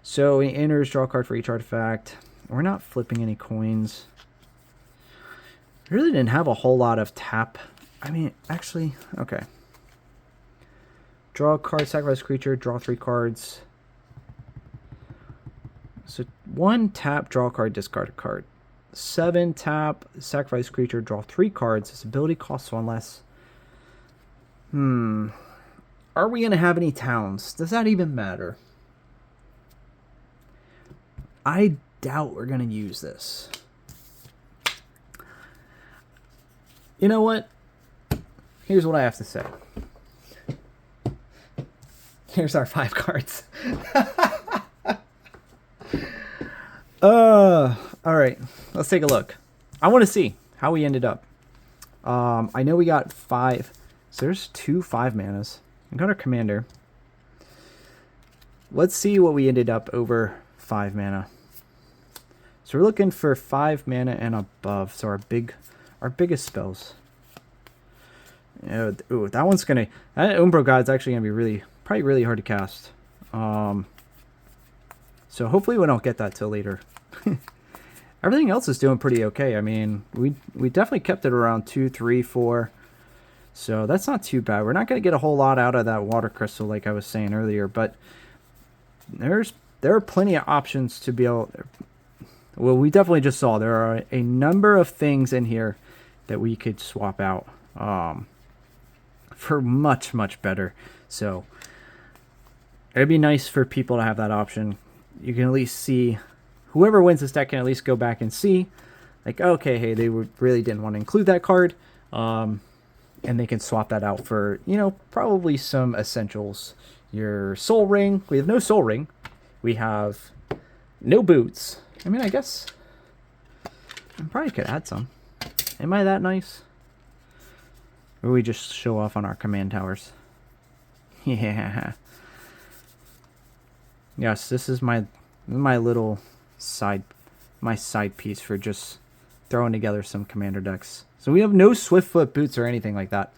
So he enters, draw a card for each artifact. We're not flipping any coins. We really didn't have a whole lot of tap. I mean, actually, okay. Draw a card, sacrifice creature, draw 3 cards. So 1 tap, draw a card, discard a card. 7 tap, sacrifice creature, draw 3 cards. This ability costs 1 less. Are we going to have any towns? Does that even matter? I doubt we're going to use this. You know what? Here's what I have to say. Here's our 5 cards. All right, let's take a look. I want to see how we ended up. I know we got 5. So there's 2 5-manas. We got our commander. Let's see what we ended up over 5 mana. So we're looking for 5 mana and above. So our biggest spells. Ooh, that one's gonna. That Umbro God's actually gonna be probably really hard to cast. So hopefully we don't get that till later. everything else is doing pretty okay. I mean, we definitely kept it around 2, 3, 4. So that's not too bad. We're not going to get a whole lot out of that water crystal like I was saying earlier, but there are plenty of options to be able. Well, we definitely just saw there are a number of things in here that we could swap out for much, much better. So it'd be nice for people to have that option. You can at least see, whoever wins this deck can at least go back and see, like, okay, hey, they really didn't want to include that card. And they can swap that out for, you know, probably some essentials. Your soul ring. We have no soul ring. We have no boots. I mean, I guess I probably could add some. Am I that nice? Or we just show off on our command towers? Yeah. Yes, this is my little side piece for just throwing together some commander decks. So we have no Swiftfoot boots or anything like that.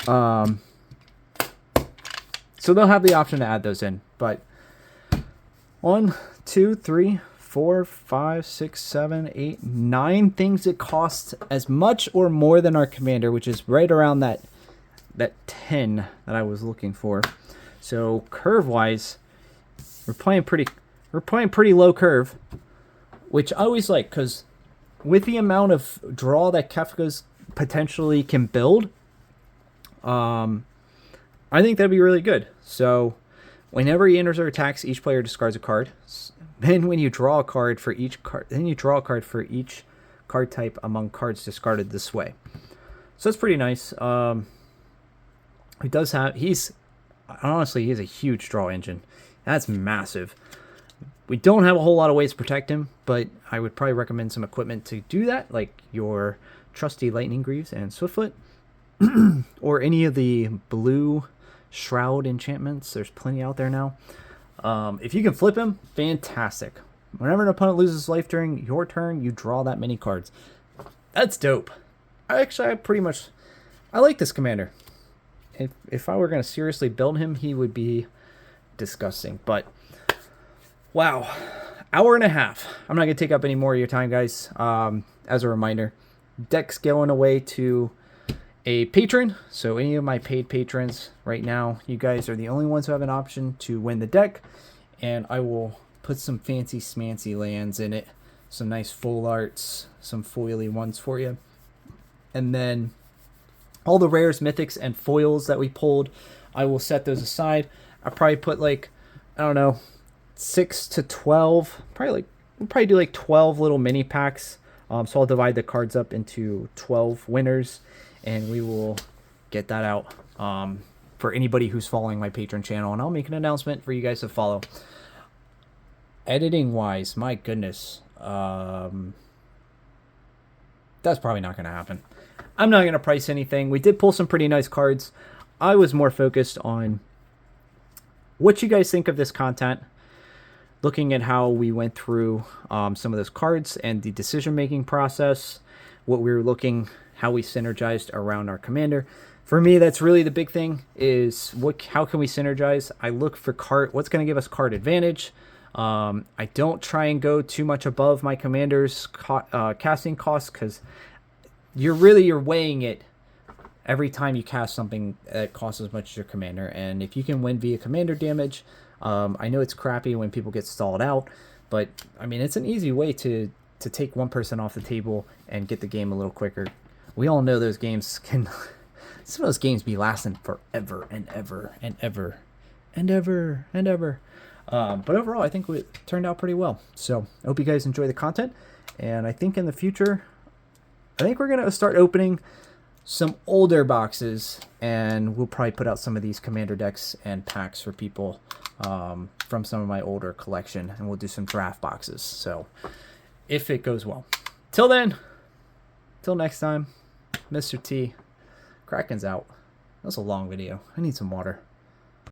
So they'll have the option to add those in. But 1, 2, 3, 4, 5, 6, 7, 8, 9 things that cost as much or more than our commander, which is right around that 10 that I was looking for. So curve wise, we're playing pretty low curve, which I always like, because with the amount of draw that Kefka's potentially can build, I think that'd be really good. So whenever he enters or attacks, each player discards a card. Then when you draw a card for each card, card type among cards discarded this way. So that's pretty nice. He does have, he's a huge draw engine. That's massive. We don't have a whole lot of ways to protect him, but I would probably recommend some equipment to do that, like your trusty Lightning Greaves and Swiftfoot, or any of the blue Shroud enchantments. There's plenty out there now. If you can flip him, fantastic. Whenever an opponent loses life during your turn, you draw that many cards. That's dope. I like this commander. If I were going to seriously build him, he would be disgusting, but wow, hour and a half. I'm not going to take up any more of your time, guys. As a reminder, deck's going away to a patron. So any of my paid patrons right now, you guys are the only ones who have an option to win the deck. And I will put some fancy smancy lands in it. Some nice full arts, some foily ones for you. And then all the rares, mythics, and foils that we pulled, I will set those aside. I probably put like, I don't know, 6 to 12, we'll probably do like 12 little mini packs. So I'll divide the cards up into 12 winners, and we will get that out for anybody who's following my Patreon channel, and I'll make an announcement for you guys to follow. Editing wise, my goodness, that's probably not going to happen. I'm not going to price anything. We did pull some pretty nice cards. I was more focused on what you guys think of this content, looking at how we went through some of those cards and the decision-making process, what we were looking, how we synergized around our commander. For me, that's really the big thing, is how can we synergize? I look for what's going to give us card advantage. I don't try and go too much above my commander's casting costs, because you're weighing it every time you cast something that costs as much as your commander. And if you can win via commander damage, I know it's crappy when people get stalled out, but I mean, it's an easy way to take one person off the table and get the game a little quicker. We all know those games can, some of those games be lasting forever and ever and ever and ever and ever. But overall, I think it turned out pretty well. So I hope you guys enjoy the content, and I think in the future, I think we're going to start opening some older boxes, and we'll probably put out some of these commander decks and packs for people from some of my older collection, and we'll do some draft boxes. So if it goes well. Till then, till next time, Mr. T, Kraken's out. That was a long video. I need some water.